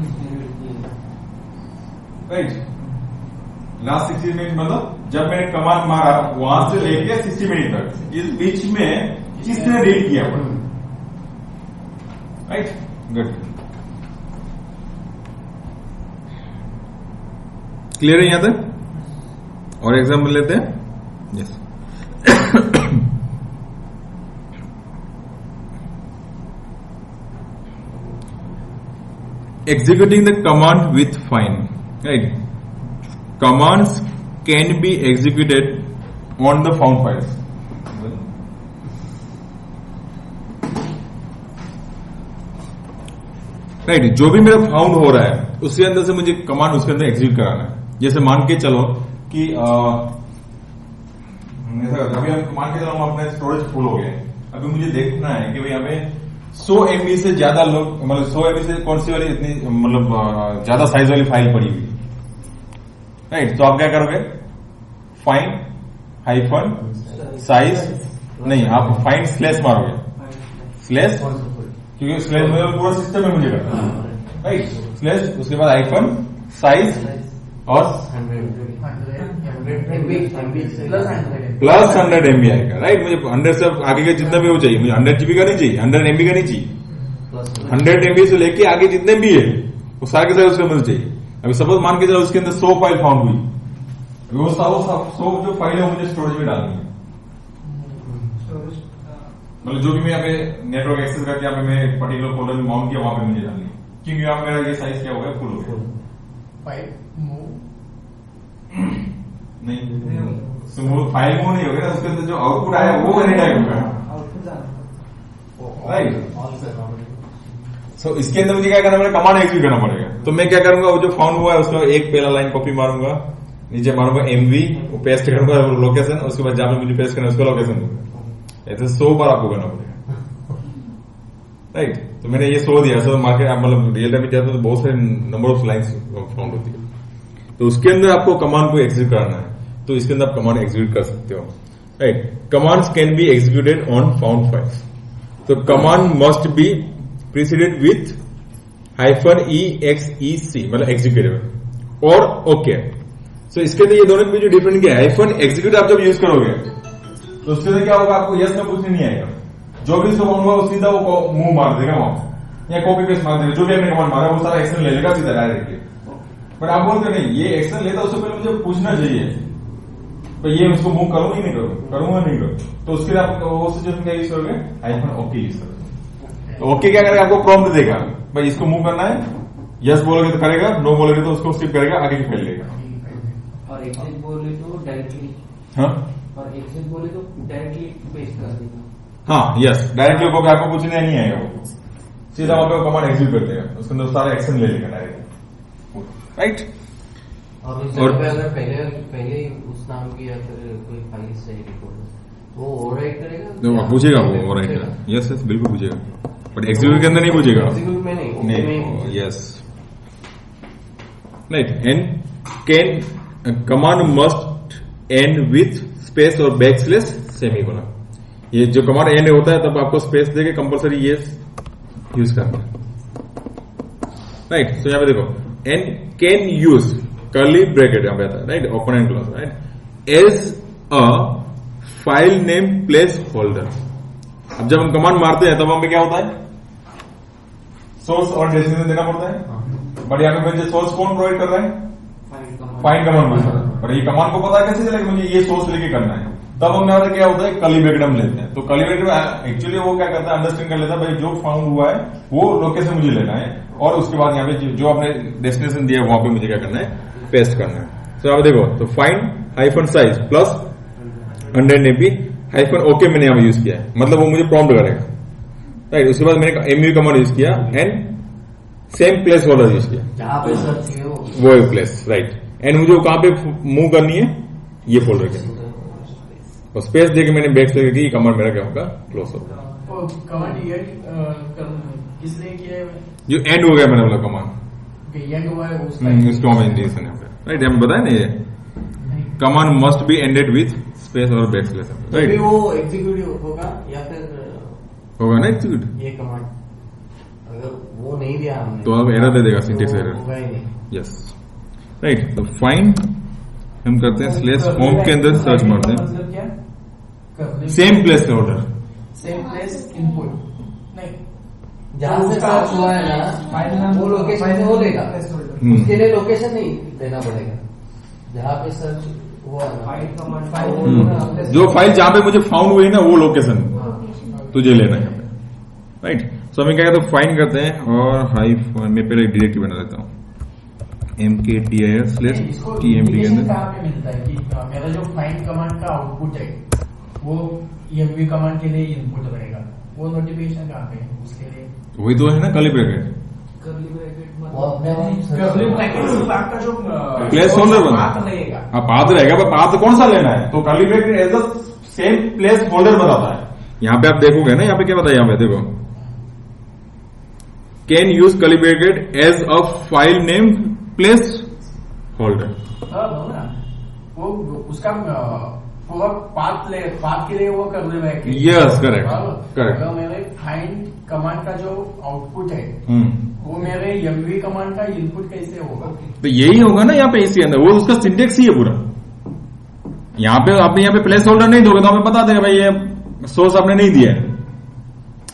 राइट। लास्ट 60 मिनट मतलब जब मैंने कमांड मारा वहां से लेके 60 मिनट तक, इस बीच में किसने रीड किया? राइट। गुड। क्लियर है यहां तक? और एग्जाम्पल लेते हैं। Yes. Executing the command with find. Right. Commands can be executed on the found files. Right. जो भी मेरा फाउंड हो रहा है उसके अंदर से मुझे कमांड उसके अंदर एग्जीक्यूट कराना है। जैसे मान के चलो कि अभी हम मान के चलो हम अपने स्टोरेज फुल हो गए। अभी मुझे देखना है कि भाई यहाँ पे 100 MB से ज्यादा लोग मतलब 100 MB से कौन सी वाली इतनी मतलब ज्यादा साइज वाली फाइल पड़ी हुई। राइट। तो आप क्या करोगे? फाइंड हाइफन साइज नहीं, आप फाइंड स्लैश मारोगे, स्लैश, क्योंकि स्लैश में पूरा सिस्टम में मुझे करना है। राइट। स्लैश उसके बाद हाइफन साइज और प्लस 100 MB आएगा। राइट। मुझे 100 से आगे का जितना भी हो चाहिए, मुझे 100 GB का नहीं चाहिए, 100 MB का नहीं चाहिए, 100 MB से लेके आगे जितने भी है वो सारे के सारे उसके अंदर चाहिए। अभी सपोज मान के चलो उसके अंदर 100 फाइल फाउंड हुई, वो 100 जो फाइल है मुझे स्टोरेज में डालनी है। मतलब जो भी मैं यहाँ पे नेटवर्क एक्सेस करके यहाँ पे मैं पर्टिकुलर फोल्डर में माउंट किया वहां पे मुझे डालनी है, क्योंकि यहाँ मेरा ये साइज क्या हो गया? फुल हो गया। नहीं, फाइल मूव नहीं हो गया, उसके अंदर जो आउटपुट आया वो एनी टाइम होगा। राइट। सो इसके अंदर मुझे क्या करना पड़ेगा? कमांड एग्जीक्यूट करना पड़ेगा। तो मैं क्या करूंगा? वो जो फाउंड हुआ है उसका एक पहला लाइन कॉपी मारूंगा, नीचे मारूंगा MV, वो पेस्ट करूंगा लोकेशन, उसके बाद जहां पे मुझे पेस्ट करना है उसका लोकेशन दूंगा। ऐसे 100 बार आपको करना पड़ेगा। राइट। तो मैंने ये 100 दिया। सो मार्केट मतलब रियल टाइम में जाता तो बहुत सारे नंबर ऑफ लाइन्स फाउंड होती है। तो उसके अंदर आपको कमांड को एग्जीक्यूट करना है, तो इसके अंदर आप कमांड एग्जीक्यूट कर सकते हो। Right. Commands can be executed on found files. तो command must be preceded with -EXEC मतलब एग्जीक्यूटेबल और ओके। सो इसके अंदर ये दोनों के बीच डिफरेंट क्या है? एग्जीक्यूट आप जब यूज करोगे तो उसके अंदर क्या होगा? आपको यस में कुछ नहीं आएगा। जो भी उसको होगा वो सीधा वो मुंह मार देगा वहां, या कॉपी पेस्ट मार देगा। जो भी आपने कमांड मारा वो सारा एक्शन ले लेगा सीधा डायरेक्टली। बट आप बोलते नहीं, ये एक्शन लेता उससे पहले मुझे पूछना चाहिए तो ये उसको मूव करूंगा ही नहीं करूंगा नहीं करूंगा। तो उसके लिए आप वो सिचुएशन क्या यूज करोगे? हाइफन ओके यूज करोगे। तो ओके क्या करेगा? आपको प्रॉम्प्ट देगा, भाई इसको मूव करना है, यस बोलोगे तो करेगा, नो बोलोगे तो उसको स्किप करेगा, आगे की फाइल लेगा। और एग्जिट बोले तो डायरेक्टली, हाँ, और एग्जिट बोले तो डायरेक्टली पेस्ट कर देगा। हाँ, यस, डायरेक्टली आपको कुछ नहीं आएगा, वो सीधा वहां पे कमांड एग्जीक्यूट कर देगा, उसके अंदर सारे एक्शन ले लेगा डायरेक्ट। राइट। और उस जगह पे अगर पहले उस नाम की या फिर कोई फाइल से रिकॉर्ड वो ओवरराइट करेगा, पूछेगा वो ओवरराइट करेगा। यस यस बिल्कुल पूछेगा, बट एग्जीक्यूट के अंदर नहीं पूछेगा। एग्जीक्यूट में नहीं। Yes right. And can command must and with space और बैकस्लैश सेमीकोलन। ये जो कमांड एंड होता है तब आपको स्पेस देके कंपलसरी ये यूज करना है। राइट। तो यहां पे देखो, and can use curly bracket यहां पे आता है, right, open and close, right, as a file name place holder. अब जब हम कमांड मारते हैं तब हमें क्या होता है? सोर्स और डेस्टिनेशन देना पड़ता है। बट यहाँ पे मुझे सोर्स कौन प्रोवाइड कर रहा है? Find command master. बट ये कमांड को पता कैसे चलेगा मुझे ये सोर्स लेके करना है? तब हमारा क्या होता है? कर्ली ब्रैकेट हम लेते हैं। तो कर्ली ब्रैकेट एक्चुअली वो क्या करता है? अंडरस्टैंड कर लेता है भाई जो फाउंड हुआ है वो लोकेशन मुझे लेना है, और उसके बाद यहाँ पे जो आपने डेस्टिनेशन दिया है वहां पे मुझे क्या करना है? पेस्ट करना है। तो आप देखो, तो find hyphen size plus 100 MB hyphen okay मैंने यहाँ यूज किया है, मतलब वो मुझे प्रॉम्प्ट करेगा। राइट। उसके बाद मैंने MV कमांड यूज किया and same place holder use किया, जहां पे सर्च किए वो प्लेस, राइट। एंड मुझे वो कहां पे मूव करनी है, ये फोल्डर के और स्पेस देके मैंने बैक स्लैश की कमांड मेरा क्या होगा, क्लोज होगा। कमांड ये किसने किया है? जो एंड हो गया मैंने बोला कमांड, ये हुआ है उसको हम इंडिकेशन है, राइट। हमें बताया ना ये command must B ended with space और बैक स्लैश, राइट। वो एग्जीक्यूटिव होगा या फिर होगा ना एग्जीक्यूट, ये कमांड अगर वो नहीं दिया हमने तो अब एरर दे देगा, सिंटेक्स तो एरर, होगा ही नहीं। Yes, right. तो फाइंड हम करते हैं स्लैश होम के अंदर सर्च मारते हैं, मतलब क्या? Same place holder, same place input नहीं, जहां से सर्च हुआ है ना वो लोकेशन से वो लेगा, उसके लिए लोकेशन नहीं देना पड़ेगा। जहां पे सर्च हुआ है ना, जो फाइल जहां पे मुझे फाउंड हुई ना वो लोकेशन तुझे लेना है, राइट। सो हमें क्या कहते हैं, फाइंड करते हैं और हाइफन में पहले डायरेक्टरी बना देता हूँ, mkdir/tmp के इंडिकेशन अंदर। कहाँ पे मिलता है कि मेरा जो फाइंड कमांड का आउटपुट है वो एमवी कमांड के लिए इनपुट रहेगा, वो नोटिफिकेशन कहाँ पे है उसके लिए? वही तो है ना कर्ली ब्रैकेट, कर्ली ब्रैकेट वो अपने आप कर्ली ब्रैकेट से आपका जो प्लेस होल्डर बना पाथ रहेगा, हाँ पाथ रहेगा, पर पाथ कौन सा लेना है, तो curly bracket as the same place holder बताता है। यहाँ पे आप देखोगे ना, यहाँ पे क्या बताया, यहाँ पे देखो, can use curly bracket as a file name place holder. वो उसका पूरा पाथ के लिए वो कर दे रहा है। Yes, correct, correct. अगर मेरे फाइंड कमांड का जो आउटपुट है वो मेरे एमवी कमांड का इनपुट कैसे होगा? तो यही होगा ना यहाँ पे, इसी अंदर वो उसका सिंटेक्स ही है पूरा। यहाँ पे आपने यहाँ पे प्लेस होल्डर नहीं दोगे तो हमें बता देगा भाई ये सोर्स आपने नहीं दिया है।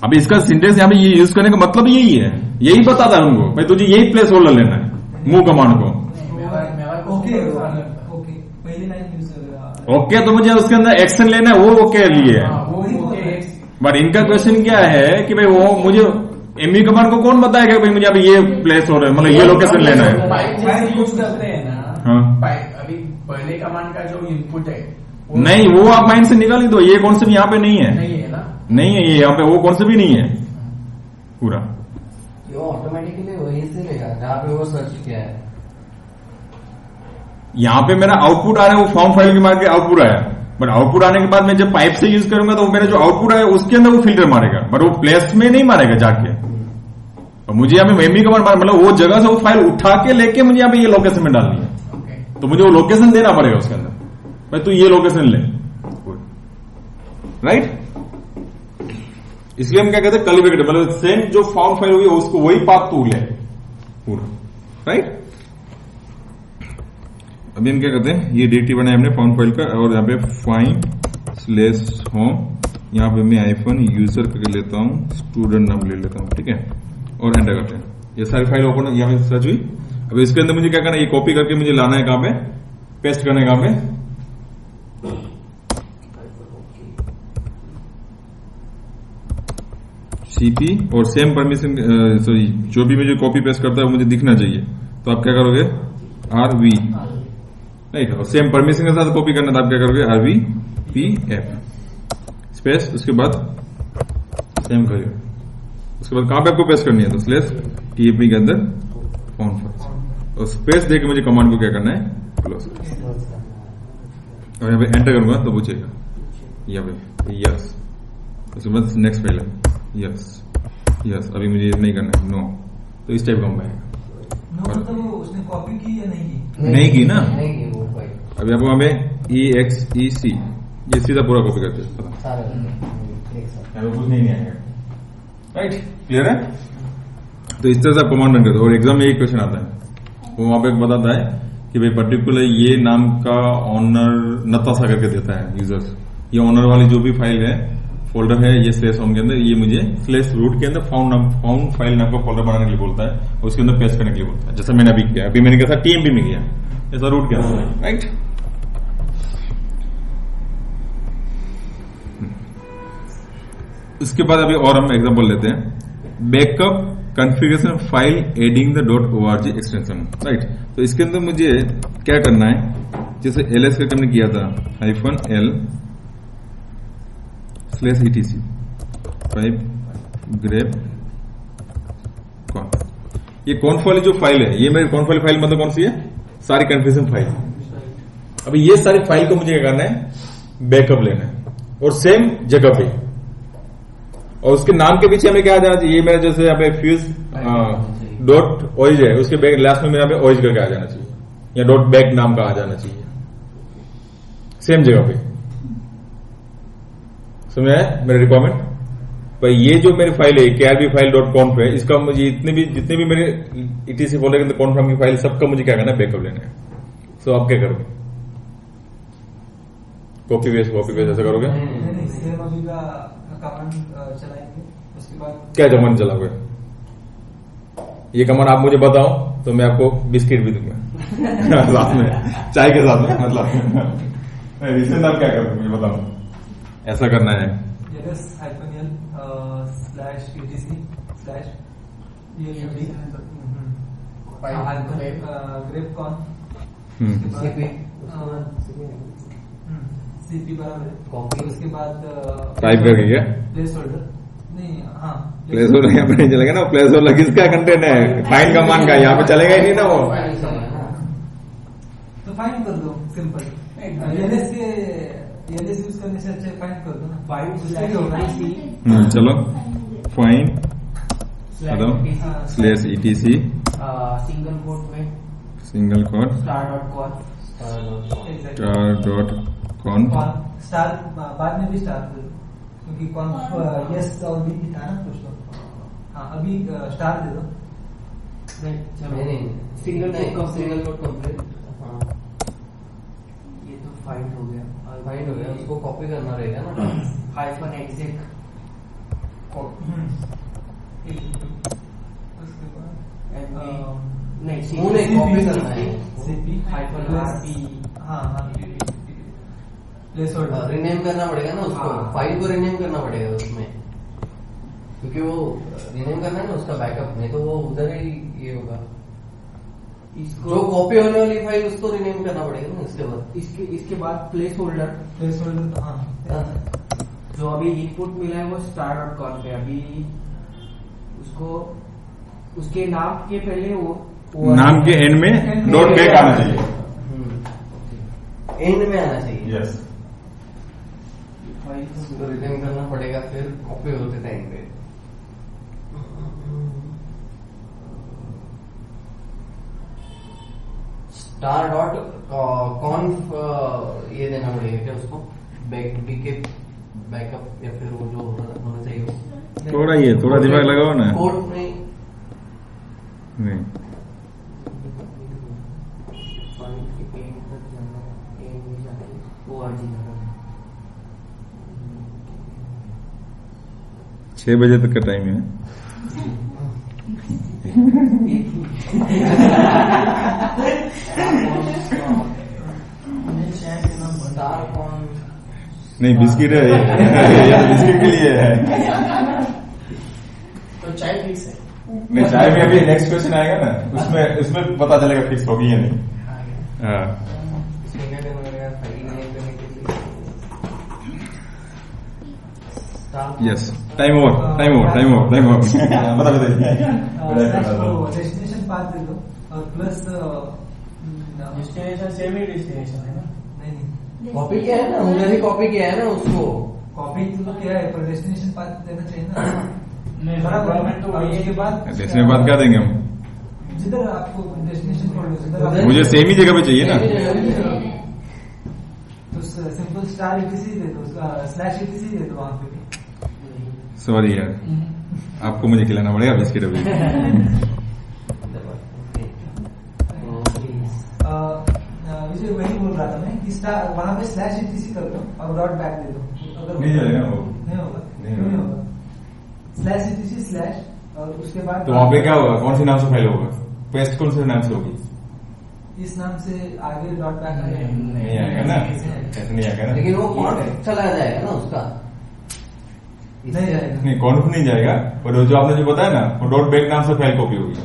अभी इसका सिंटेक्स यहाँ पे ये यूज करने का मतलब यही है, यही बताता है उनको भाई तुझे यही प्लेस होल्डर लेना है, मूव कमांड को। ओके ओके, पहली लाइन यूज कर, ओके तो मुझे उसके अंदर एक्शन लेना है, वो ओके लिए है। बट इनका क्वेश्चन क्या है कि भाई वो मुझे एमवी कमांड को कौन बताएगा भाई मुझे अभी ये प्लेस होल्डर मतलब ये लोकेशन लेना है। फाइल यूज करते हैं ना, हाँ अभी पहले कमांड का जो इनपुट है नहीं, वो आप माइंड से निकाल ही दो, ये कॉन्सेप्ट यहाँ पे नहीं है, नहीं है ना, नहीं है ये यहाँ पे, वो कॉन्सेप्ट भी नहीं है पूरा। ये ऑटोमेटिकली वही से लेगा जहाँ पे वो सर्च किया है। यहाँ पे मेरा आउटपुट आ रहा है, वो फॉर्म फाइल के मार के आउटपुट आया, बट आउटपुट आने के बाद मैं जब पाइप से यूज करूंगा तो वो मेरा जो आउटपुट आया उसके अंदर वो फिल्टर मारेगा, बट वो प्लेस में नहीं मारेगा जाके। और मुझे यहाँ पे एमवी कमांड मतलब वो जगह से वो फाइल उठा के लेके मुझे यहाँ पे ये लोकेशन में डालनी है, तो मुझे वो लोकेशन देना पड़ेगा उसके अंदर, भाई तू ये लोकेशन ले, राइट। इसलिए हम क्या कहते हैं कर्ली ब्रैकेट, मतलब सेम जो फाउंड फाइल हुई उसको वही पाथ तू ले पूरा, राइट। अभी हम क्या करते हैं, ये डायरेक्टरी बनाया हमने फाउंड फाइल का, और यहाँ पे find/home, यहाँ पे मैं आईफोन यूजर करके लेता हूँ, स्टूडेंट नाम ले लेता हूँ, ठीक है, और एंटर करते हैं। ये सारी फाइल ओपन यहाँ पे सर्च हुई। अब इसके अंदर मुझे क्या करना है, ये कॉपी करके मुझे लाना है कहाँ पे, पेस्ट करना है कहाँ पे, सीपी, और सेम परमिशन, सॉरी जो भी मुझे कॉपी पेस्ट करता है वो मुझे दिखना चाहिए, तो आप क्या करोगे RV, राइट, और सेम परमिशन के साथ कॉपी करना था, आप क्या करोगे RVPF स्पेस, उसके बाद सेम करिए, उसके बाद कहां पे आपको पेस्ट करनी है, तो /TMP के अंदर फाउंड फाइल, और स्पेस देके मुझे कमांड को क्या करना है, क्लोज, और यहाँ पे एंटर करूंगा तो पूछेगा यहाँ पे यस, उसके बाद नेक्स्ट फाइल है यस यस, अभी मुझे नहीं करना है नो, तो इस टाइप का हम आएगा। मतलब वो उसने कॉपी की या नहीं की? नहीं की ना, नहीं की वो फाइल, अभी आपको हमें EXEC ये सीधा पूरा कॉपी करते हैं, पता सारे एक साथ। यहाँ पे कुछ नहीं आएगा, राइट, क्लियर है। तो इस तरह से आप कमांड रन करते हो, और एग्जाम में एक क्वेश्चन आता है, वो वहां पे बताता है कि भाई पर्टिकुलर ये नाम का ऑनर नताशा करके देता है यूजर्स, ये ऑनर वाली जो भी फाइल है फोल्डर है ये /home के अंदर, ये मुझे /root के अंदर फाउंड फाइल नाम का फोल्डर बनाने के लिए बोलता है, और उसके अंदर पेस्ट करने के लिए बोलता है, जैसा मैंने अभी किया, अभी मैंने कैसा TMP में किया, ऐसा रूट के अंदर, राइट। उसके बाद अभी और हम एग्जांपल लेते हैं, backup configuration file adding the .org extension, right. तो इसके अंदर मुझे क्या करना है, जैसे ls करके हमने किया था -l/etc 5 ग्रेप कॉन। ये कॉन्फ वाली जो फाइल है, ये मेरी कॉन्फ वाली फाइल मतलब कौन सी है? सारी कन्फ्यूजन फाइल। अभी ये सारी फाइल को मुझे क्या करना है? बैकअप लेना है और सेम जगह पे, और उसके नाम के पीछे हमें क्या आ जाना चाहिए? ये मेरा जैसे यहाँ पे फ्यूज डॉट ओरिज है, उसके बैक लास्ट में मेरा ओरिज करके आ जाना चाहिए, या डॉट बैक नाम का आ जाना चाहिए सेम जगह पे। समझ आया मेरा रिक्वायरमेंट? पर ये जो मेरी फाइल है KRB फाइल डॉट कॉन्फ है, इसका मुझे जितने भी मेरे ETC फोल्डर के अंदर कॉन्फ्रम की फाइल सबका मुझे क्या करना है? बैकअप लेना है। सो आप क्या करोगे? कॉपी पेस्ट ऐसा करोगे? नहीं, सेम अभी का कमांड चलाएंगे, उसके बाद क्या कमांड चलाओगे? ये कमांड आप मुझे बताओ तो मैं आपको बिस्किट भी दूंगा साथ में, चाय के साथ में। मतलब रिसेंट आप क्या करोगे मुझे बताओ। ऐसा करना है ग्रेप कॉन CP बराबर कॉपी, उसके बाद टाइप करके क्या प्लेस होल्डर नहीं, हाँ प्लेस होल्डर यहाँ पे नहीं चलेगा ना। प्लेस होल्डर किसका कंटेंट है? फाइंड कमांड का, यहाँ पे चलेगा ही नहीं ना वो। तो फाइंड कर दो सिंपल। एलएस यूज करने से अच्छा फाइंड कर दो ना। फाइंड चलो find slash ETC single quote में single quote star dot conf star बाद में भी स्टार दे दो, क्योंकि कॉन्फ यस और भी था ना कुछ तो। हाँ अभी स्टार दे दो। नहीं सिंगल कोट कंप्लीट। हाँ ये तो फाइंड हो गया। फाइंड हो गया, उसको कॉपी करना रहेगा ना। हाइफन एग्जिक उसके बाद नहीं कॉपी करना है। CP हाइफन RP हाँ प्लेस होल्डर रिनेम करना पड़ेगा ना उसको। हाँ। फाइल को रिनेम करना पड़ेगा उसमें, क्योंकि वो रिनेम करना है ना उसका बैकअप, नहीं तो वो उधर ही ये होगा। इसको जो कॉपी होने वाली फाइल उसको रिनेम करना पड़ेगा ना इसके बाद। इसके बाद प्लेस होल्डर तो हाँ जो अभी इनपुट मिला है वो स्टार डॉट कॉन पे। अभी उसको उसके नाम के पहले वो नाम के एंड में डॉट बैक आना चाहिए। एंड में आना चाहिए। यस उसको रिनेम करना पड़ेगा, फिर कॉपी होते टाइम पे। स्टार डॉट कॉन्फ ये देना पड़ेगा क्या उसको? बैकअप या फिर वो जो होना चाहिए वो। थोड़ा दिमाग लगाओ ना। कोड नहीं नहीं वो अर्जिन 6 बजे तक का टाइम है। स्टार कॉन नहीं बिस्किट है ये बिस्किट के लिए है। तो चाय फिक्स है। नहीं चाय में अभी नेक्स्ट क्वेश्चन आएगा ना, उसमें पता चलेगा फिक्स होगी या नहीं। हाँ इसमें क्या करना पड़ेगा? फाइल रिनेम करने के लिए yes time over destination path दे दो और प्लस डेस्टिनेशन सेम ही डेस्टिनेशन है ना। नहीं कॉपी किया है ना, उधर ही कॉपी किया है ना उसको। कॉपी तो क्या है, पर डेस्टिनेशन पाथ देना चाहिए ना। नहीं बराबर तो और उसके बाद इसमें बात क्या देंगे हम? जिधर आपको डेस्टिनेशन फोल्डर उधर- मुझे सेम ही जगह पे चाहिए ना। तो सिंपल स्टार ETC दे दो, स्लैश ETC दे दो वहां पे भी। सॉरी यार, आपको मुझे खिलाना पड़ेगा बिस्किट अभी। मुझे वही बोल रहा था मैं कि स्टार वहां पे स्लैश ETC कर दो और डॉट बैक दे दो। अगर नहीं चलेगा वो। नहीं होगा, नहीं क्यों नहीं होगा? स्लैश ETC स्लैश और उसके बाद तो वहां पे क्या होगा? कौन से नाम से फाइल होगा? पेस्ट कौन से नाम से होगी? इस नाम से आगे डॉट बैक आएगा। नहीं आएगा ना, ऐसे नहीं आएगा ना। लेकिन वो कौन चला जाएगा ना उसका। नहीं जाएगा। नहीं कॉन्फ नहीं जाएगा, पर वो जो आपने जो बताया ना वो डॉट बैक नाम से फाइल कॉपी होगी,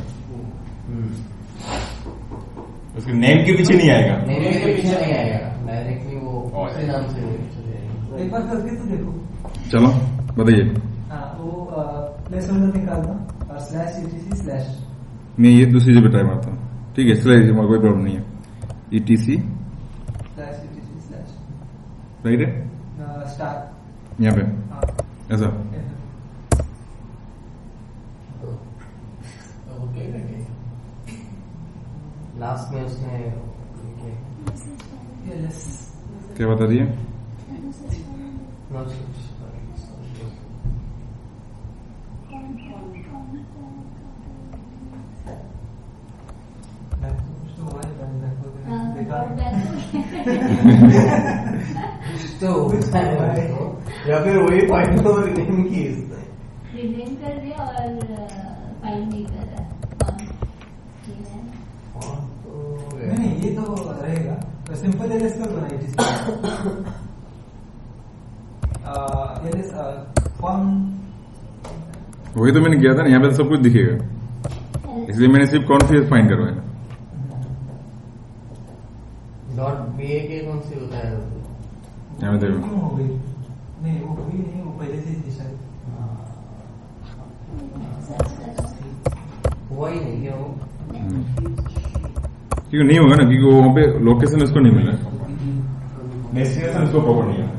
उसके नेम के पीछे नहीं आएगा। नेम के पीछे नहीं आएगा, डायरेक्टली वो उसी नाम से एक बार करके तो देखो। चलो बताइए। हाँ वो प्लेस होल्डर निकालता हूँ और स्लैश ईटीसी स्लैश मैं ये दूसरी जगह ट्राई मारता हूँ, ठीक है, स्लैश कोई प्रॉब्लम नहीं है, etc slash etc slash right है स्टार यहाँ पे हाँ ऐसा। ओके लगे लास्ट में उसने क्या बता रही है? तो होता है या फिर वही पॉइंट को रिनेम की इसने रिनेम कर दिया और फाइल नहीं कर रहा नहीं ये तो रहेगा, तो सिंपल एलएस कर बनाई एलएस फॉर्म वही तो मैंने किया था ना, यहाँ पे सब कुछ दिखेगा, इसलिए मैंने सिर्फ कौन सी फाइंड करवाया। डॉट बीए के कौन सी होता है यहाँ पे देखो, क्यों हो गई? नहीं वो कभी नहीं, वो पहले से ही शायद हुआ ही नहीं क्या वो क्योंकि नहीं होगा ना, क्योंकि वो वहाँ पे लोकेशन उसको नहीं मिला, डेस्टिनेशन उसको प्रॉपर नहीं है,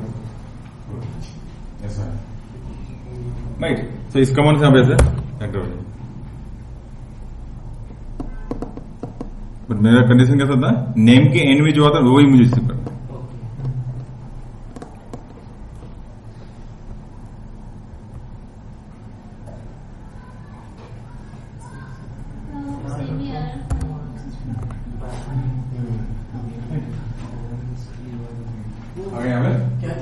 ऐसा है राइट। तो इस कमांड से आप ऐसे एंटर हो जाए, बट मेरा कंडीशन कैसा था, नेम के एंड में जो आता है वही मुझे रिसीव करना है। आगे यहाँ पे क्या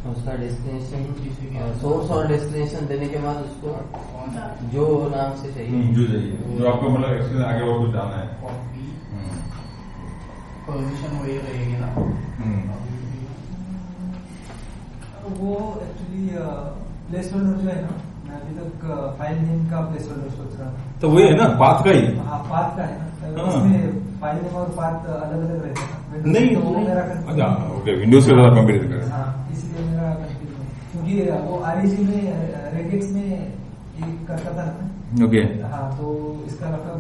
उसका डेस्टिनेशन सोर्स और डेस्टिनेशन देने के बाद उसको जो नाम से चाहिए जो चाहिए, जो आपको मतलब एक्चुअली आगे और कुछ जाना है। कॉपी पोजीशन वही रहेगी ना। वो एक्चुअली प्लेस होल्डर जो है ना, मैं अभी तक फाइल नेम का प्लेस होल्डर सोच रहा था। तो वही है ना, पाथ का ही। हाँ पाथ का है ना, हाँ। इसमें फाइल नेम और पाथ अलग अलग रहते हैं ना। नहीं तो वो मेरा अच्छा ओके, विंडोज के साथ कंपेयर करें। हाँ इसलिए मेरा कंफ्यूजन है, क्योंकि वो आरईजी में रेडिक्स में एक करता था ना। ओके हाँ तो इसका मतलब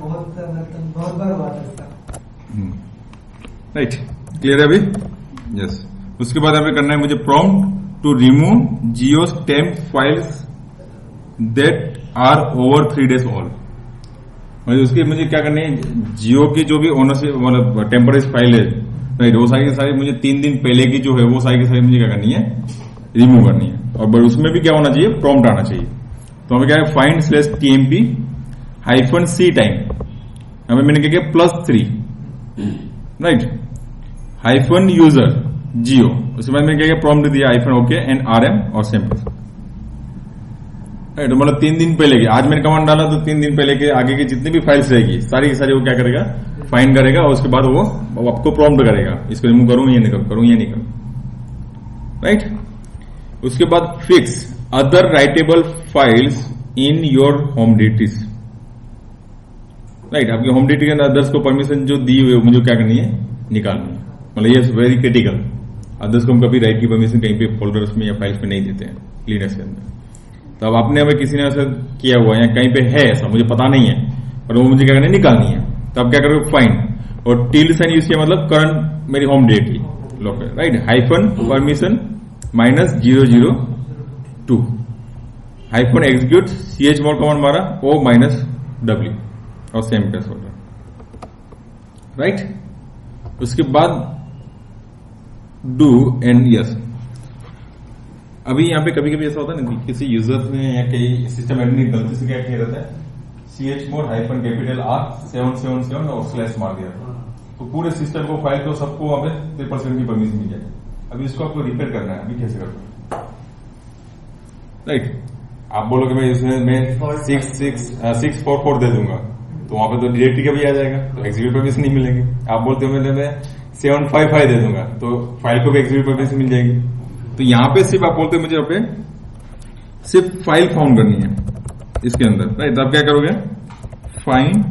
बहुत बार हुआ था इसका। राइट, क्लियर है अभी? यस। उसके बाद हमें करना है मुझे प्रॉम्प्ट टू रिमूव जियोस temp files that are over 3 days old. मतलब उसकी मुझे क्या करनी है, जियो की जो भी ओनरशिप मतलब टेम्परेरी फाइल है राइट, वो सारी की सारी मुझे 3 दिन पहले की जो है वो सारी की सारी मुझे क्या करनी है, रिमूव करनी है। और बट उसमें भी क्या होना चाहिए, प्रॉम्प्ट आना चाहिए। तो हमें क्या है, फाइंड /tmp -c टाइम, हमें मैंने क्या किया +3 राइट, -user जियो, उसके बाद मैंने क्या किया प्रॉम्प्ट दिया -OK एंड RM और सैंपल राइट। मतलब 3 दिन पहले की, आज मैंने कमांड डाला तो 3 दिन पहले के आगे की जितनी भी फाइल्स रहेगी सारी की सारी वो क्या करेगा, फाइंड करेगा और उसके बाद वो आपको प्रॉम्प्ट करेगा, इसको रिमूव करूं या निकल करूं या निकल राइट। उसके बाद fix other writable files in your home directories right. आपके होम डिरेक्टरी के अंदर अदर्स को परमिशन जो दी हुई है मुझे क्या करनी है, निकालनी है। मतलब ये वेरी क्रिटिकल, अदर्स को हम कभी राइट की परमिशन कहीं पे फोल्डर्स में या फाइल्स में नहीं देते हैं लिनक्स के अंदर। तो अब आपने हमें किसी ने ऐसा किया हुआ है या कहीं पे है ऐसा मुझे पता नहीं है, पर वो मुझे क्या करनी है, निकालनी है। तो आप क्या करोगे, फाइंड और टिल्ड साइन यूज किया, मतलब करंट मेरी home directory local right, -permission -002 -execute chmod command मारा O-W और सेम पासवर्ड राइट। उसके बाद डू एंड यस। अभी यहाँ पे कभी कभी ऐसा होता है ना, किसी यूजर ने या कई सिस्टम एडमिन गलती से क्या किया रहता है, chmod -R777 और स्लैश मार दिया, तो पूरे सिस्टम को, फाइल को, सबको वहां पे 3% की परमिशन मिल जाए। अभी इसको आपको रिपेयर करना है, अभी कैसे करना है राइट। आप बोलोगे मैं इसमें मैं 644 दे दूंगा, तो वहां पे तो डायरेक्टरी का भी आ जाएगा, तो एग्जीक्यूट परमिशन नहीं मिलेगी। आप बोलते हो मैं 755 दे दूंगा, तो फाइल को भी एग्जीक्यूट परमिशन मिल जाएगी। तो यहाँ पे सिर्फ आप बोलते हो मुझे यहाँ पे सिर्फ फाइल फाउंड करनी है इसके अंदर राइट। तो आप क्या करोगे, फाइंड,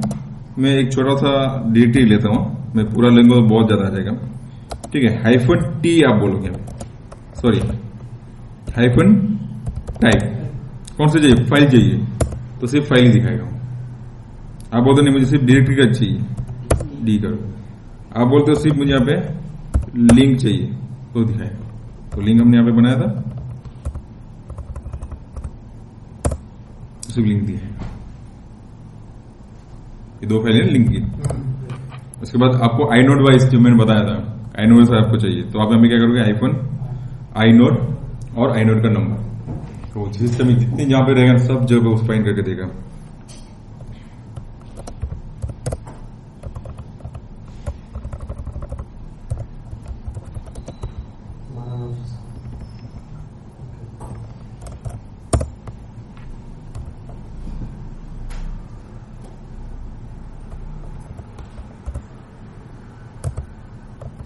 मैं एक छोटा सा डायरेक्टरी लेता हूं, मैं पूरा लेंगे तो बहुत ज्यादा आ जाएगा, ठीक है। -T आप बोलोगे, सॉरी हाइफन टाइप, कौन सा चाहिए, फाइल चाहिए तो सिर्फ फाइल ही दिखाएगा। आप बोलते नहीं मुझे सिर्फ डायरेक्टरी का चाहिए, डी करो। आप बोलते हो सिर्फ मुझे यहाँ पे लिंक चाहिए तो दिखाएगा। तो लिंक हमने यहाँ पे बनाया था, सिर्फ लिंक दिया है। ये दो फाइलें लिंक की। उसके बाद आपको आई नोड वाइज जो मैंने बताया था, आई नोड से आपको चाहिए तो आप यहाँ पे क्या करोगे, हाइफन आई नोड और आई नोड का नंबर। तो सिस्टम में जितने जहां पे रहेगा सब जगह उस फाइंड करके देगा।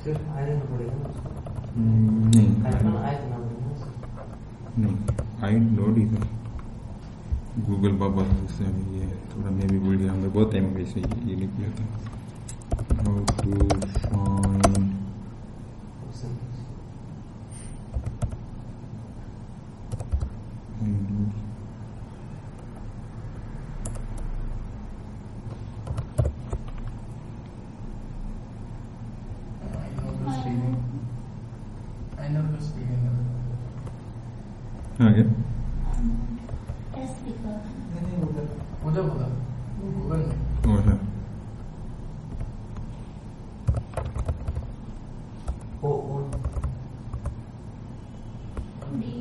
सिर्फ आई देना पड़ेगा ना उसको? नहीं हाइफन आई देना पड़ेगा ना? नहीं, आई नोड ही था। गूगल बाबा से ये थोड़ा मैं भी भूल गया, हमें बहुत टाइम हो गया इसे ये नहीं किया था। हाउ टू फाइंड आगे टेस्ट लिखा नहीं उधर बोला गूगल में। और है ओ डी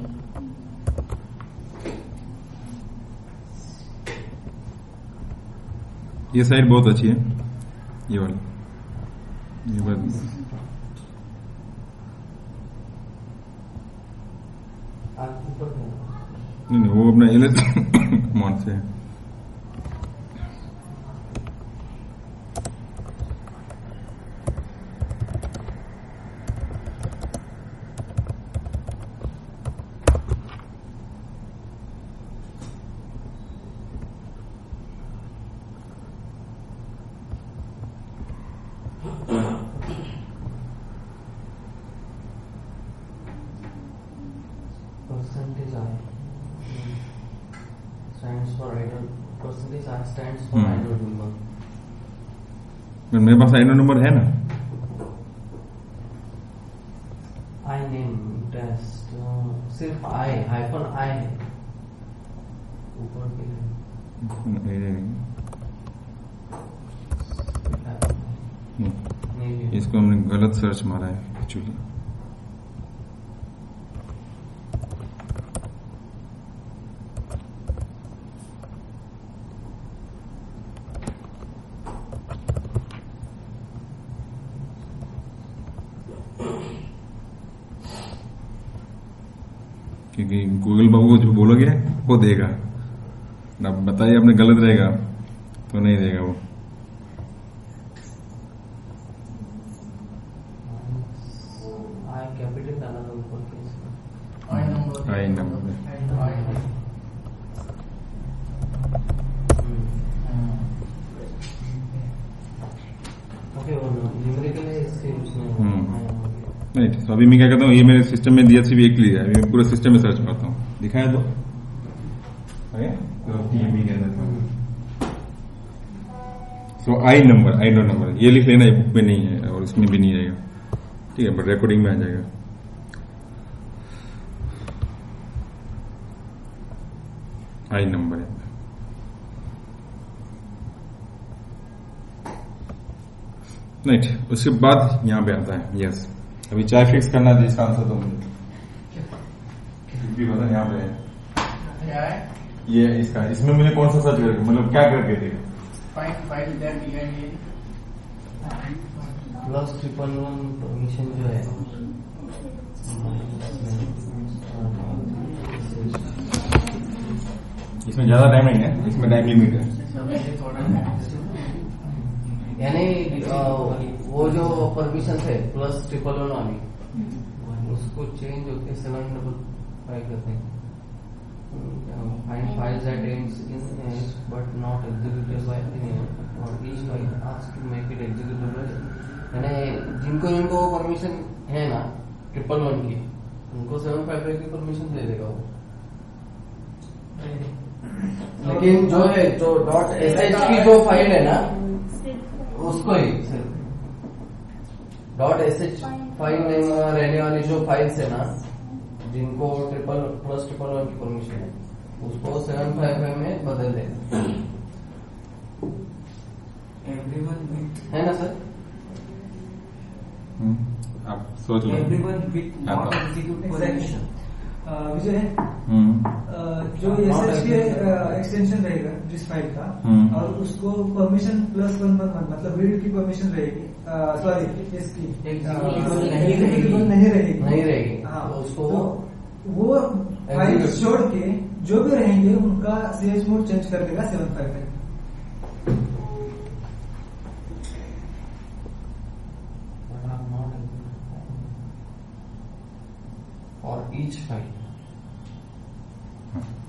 ये साइड बहुत अच्छी है, ये वाली, ये बात ऊपर नहीं वो अपना एल मान से है। percentage I stands for idle. Percentage I stands for idle number. मेरे पास आईनो नंबर है ना, I name test सिर्फ I हाइफन I है ऊपर के लिए। नहीं इसको हमने गलत सर्च मारा है एक्चुअली। क्योंकि गूगल बाबू को जो बोलोगे वो देगा, अब बताइए आपने गलत रहेगा तो नहीं देगा वो। I कैपिटल डाला था ऊपर के इसमें। आई नंबर ओके वो न्यूमेरिकल है इससे उसमें राइट। तो अभी मैं क्या करता हूँ, ये मेरे सिस्टम में दिया सिर्फ एक लिया है, अभी मैं पूरे सिस्टम में सर्च करता हूँ, दिखाया तो ये भी कह देता हूँ। सो आई नंबर ये लिख लेना, बुक में नहीं है और इसमें भी नहीं आएगा, ठीक है, बट रिकॉर्डिंग में आ जाएगा। आई नंबर है राइट। उसके बाद यहां पे आता है यस। अभी चाय फिक्स करना है इसका आंसर तो मुझे भी पता यहाँ पे है। क्या है ये इसका, इसमें मुझे कौन सा सर्च करके, मतलब क्या करके देगा, फाइल दैट ये प्लस 111 परमिशन जो है इसमें ज्यादा टाइम नहीं है, इसमें टाइम लिमिट है। यानी वो जो परमिशन थे प्लस 111 वाली उसको चेंज होके 755 करते हैं। Find files that ends in S but not executed by और each file ask to make it executable. यानी जिनको जिनको वो परमिशन है ना 111 की उनको 755 की परमिशन दे देगा वो। लेकिन जो है जो .sh की जो फाइल है ना उसको ही .sh फाइल में रहने वाली जो फाइल्स है ना जिनको +1 की परमिशन है उसको 755 में बदल देगा। है ना सर? आप सोच लो। विजय जो एसएच के एक्सटेंशन रहेगा जिस फाइल का और उसको परमिशन +1 मतलब रीड की परमिशन रहेगी, सॉरी इसकी नहीं रहेगी। हाँ, उसको वो फाइल छोड़ के जो भी रहेंगे उनका सीएच मोड चेंज कर देगा 755। और ईच फाइल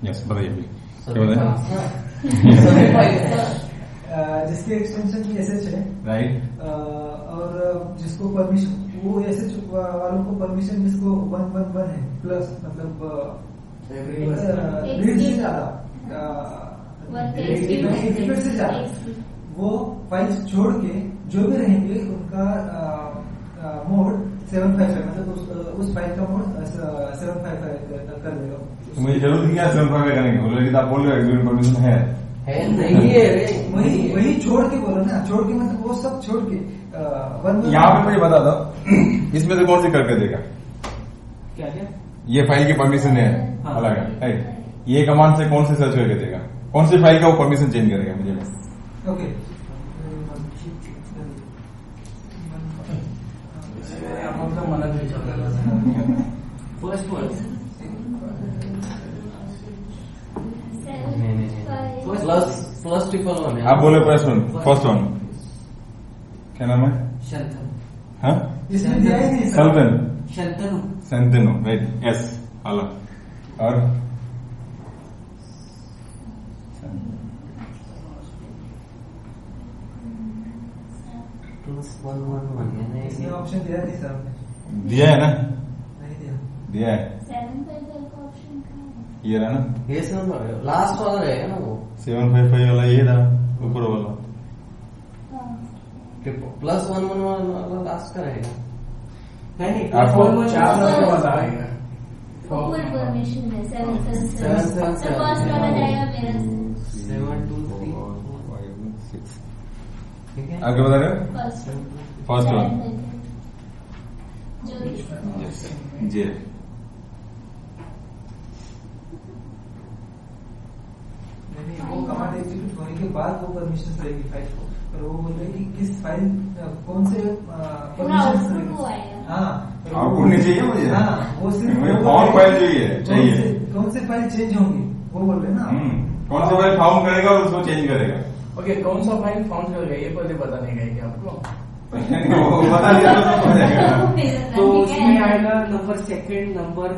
यस बताइए अभी क्या बताएं? जिसके एक्सटेंशन की एसएच है राइट और जिसको परमिशन वो एसएच वालों को परमिशन जिसको 111 है प्लस मतलब रीड से ज्यादा वो फाइल छोड़ के जो भी रहेंगे उनका मोड 755 मतलब उस फाइल का मोड 755 कर देगा। मुझे जरूरत नहीं है 755 करने की, लेकिन आप बोल रहे हो एग्जीक्यूटिव परमिशन है नहीं है वही छोड़ के बोलो ना, छोड़ के मतलब वो सब छोड़ के यहाँ पे मुझे बता दो इसमें से कौन सी करके देगा? क्या ये फाइल की परमिशन है अलग है राइट, ये कमांड से कौन सी सर्च करके देगा? कौन सी फाइल का वो परमिशन चेंज करेगा मुझे? ओके प्लस +1 आप बोले फर्स्ट वन क्या नाम है? शंतनु। हाँ इसमें दिया ही नहीं sir. Shantanu Shantanu right yes hello और +111 इसमें ऑप्शन दिया नहीं सर आपने। दिया है ना? नहीं दिया। दिया है 755 का ऑप्शन कहाँ है? ये रहा ना ये सब लास्ट वाला रहेगा ना वो 755 वाला ये था ऊपर वाला +111 वाला लास्ट का रहेगा। नहीं आपको 4 वाला आएगा। फुल परमिशन है 777 777 फर्स्ट वाला जाएगा मेरा 723 ठीक है। आगे बता रहे हो? फर्स्ट वन जो यस जी नहीं वो कमांड एग्जीक्यूट होने के बाद वो परमिशन रहेगी फाइल को, पर वो बोल रहे कि किस फाइल कौन से परमिशन रहेगी। हाँ आउटपुट नहीं चाहिए मुझे। हाँ वो सिर्फ मुझे फाउंड फाइल चाहिए कौन से फाइल चेंज होंगे वो बोल रहे ना। कौन सा फाइल फाउंड करेगा और उसको चेंज करेगा। ओके कौन सा फाइल फाउंड करेगा ये पहले बताने का क्या आपको? वो बता दिया तो समझ जाएगा। तो उसमें आएगा नंबर 2, नंबर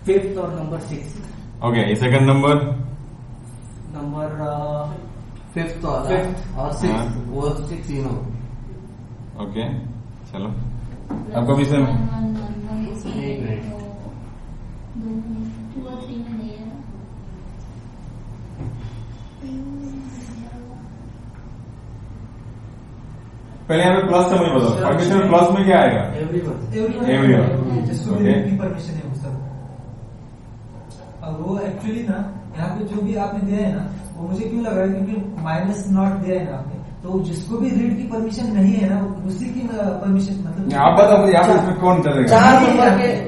5 और number 6। Okay second number number 5th वाला और 6th वो 6 तीनों। ओके चलो आपका विषय में 1 मिनट 2 और 3 में नहीं है। पहले यहाँ पे प्लस से मुझे बताओ, परमिशन में प्लस में क्या आएगा? Everyone. जिसको भी Okay. की परमिशन है वो सब। अब वो एक्चुअली ना यहाँ पे जो भी आपने दिया है ना वो मुझे क्यों लग रहा है क्योंकि माइनस नॉट दिया है ना आपने, तो जिसको भी रीड की परमिशन नहीं है ना उसी की परमिशन मतलब आप बताओ मुझे यहाँ पे इसमें कौन चलेगा?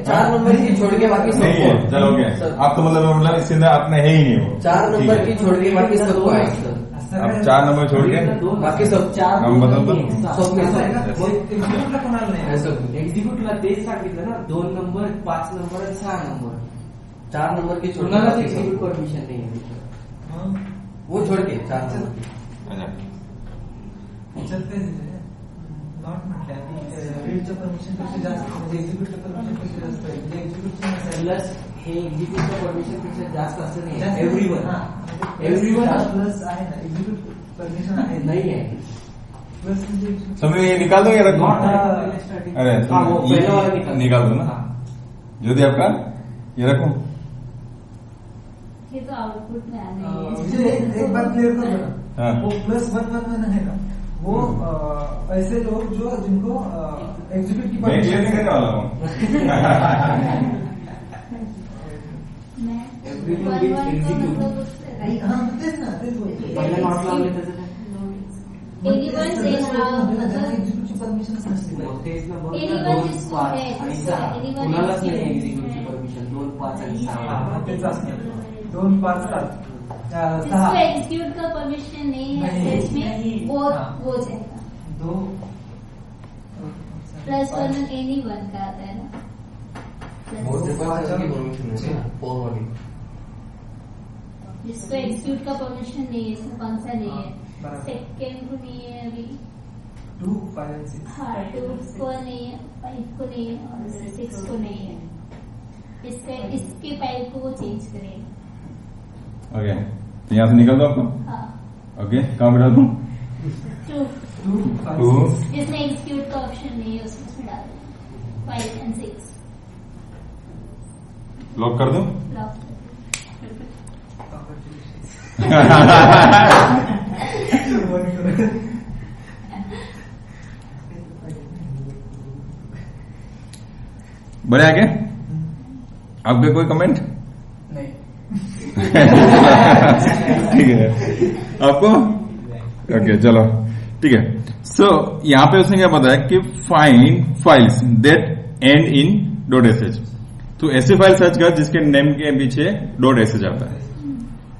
4 नंबर की छोड़ के बाकी नहीं है, सबको चलो ओके। आप तो मतलब इसके अंदर आपने है ही नहीं वो 4 नंबर की छोड़ के बाकी सबको आएगा सर। अब 4 नंबर छोड़ के बाकी सब 4 हम बताओ तो सब में एक्झिक्यूटला कोणाला नाही सब एक्झिक्यूटला तेच सांगितलं ना 2 नंबर 5 नंबर आणि 6 नंबर 4 नंबर की छोड़ कुणालाच के एक्झिक्यूट परमिशन नाही आहे वो छोड़ के 4 नंबर की अच्छा याच्यात नॉट म्हटलं रीडच्या परमिशन पेक्षा जास्त म्हणजे एक्झिक्यूटच्या परमिशन पेक्षा जास्त आहे म्हणजे एक्झिक्यूटची प्लस हे एक्झिक्यूटच्या परमिशन पेक्षा जास्त असं नाही जास्त एव्हरीवन एव्हरीवन प्लस आहे ना एक्झिक्यूट परमिशन आहे नाही आहे प्लस म्हणजे समझ ये निकाल दो या रखो? Not, अरे हाँ, वो पहला वाला निकाल दो ना। ज्योति आपका ये रखो। ये तो आउटपुट में आने मुझे एक बात क्लियर कर दो। हाँ। वो +111 है ना, वो ऐसे लोग जो जिनको एग्जीक्यूट की मैं क्लियर नहीं करने वाला हूँ। Everything will execute. हाँ तेच ना, तेच बोलतो. पहिला नॉट लावले त्याचं Anyone they have एक्झिक्यूटची परमिशनच नसते. तेच ना बघ, Anyone 2, is 5 correct. आणि 6 Anyone कुणालाच is नाही correct. एक्झिक्यूटची परमिशन 2, 5 आणि 6 हा तेच असणार. 2, 5, 7, जिसको 6 एग्जीक्यूट का परमिशन नहीं है नहीं, सच में नहीं। वो हाँ। वो जाएगा। 2 +1 anyone का आता है ना। वो Plus- परमिशन है ना 4 वाली। जिसको एग्जीक्यूट का परमिशन नहीं है, इसमें कौन सा नहीं है? बराबर। सेकेंड को नहीं है अभी। 2, 5 and 6. हाँ 2 को नहीं है, 5 को नहीं है और 6 को नहीं है। इसके 5 को वो चेंज करेगा। ओके, तो यहाँ से निकल दो आपको। हाँ ओके, कहाँ पे डाल दूँ? 2 2, 5, 2 जिसमें एग्जीक्यूट का ऑप्शन नहीं है उसमें डाल दें 5 and 6 लॉक कर दूँ? लॉक। बड़े आगे आपके कोई कमेंट? नहीं, ठीक है, आपको? ओके चलो ठीक है। सो यहाँ पे उसने क्या बताया कि find files that and in .sh। तो ऐसी फाइल सर्च कर जिसके नेम के पीछे .sh आता है,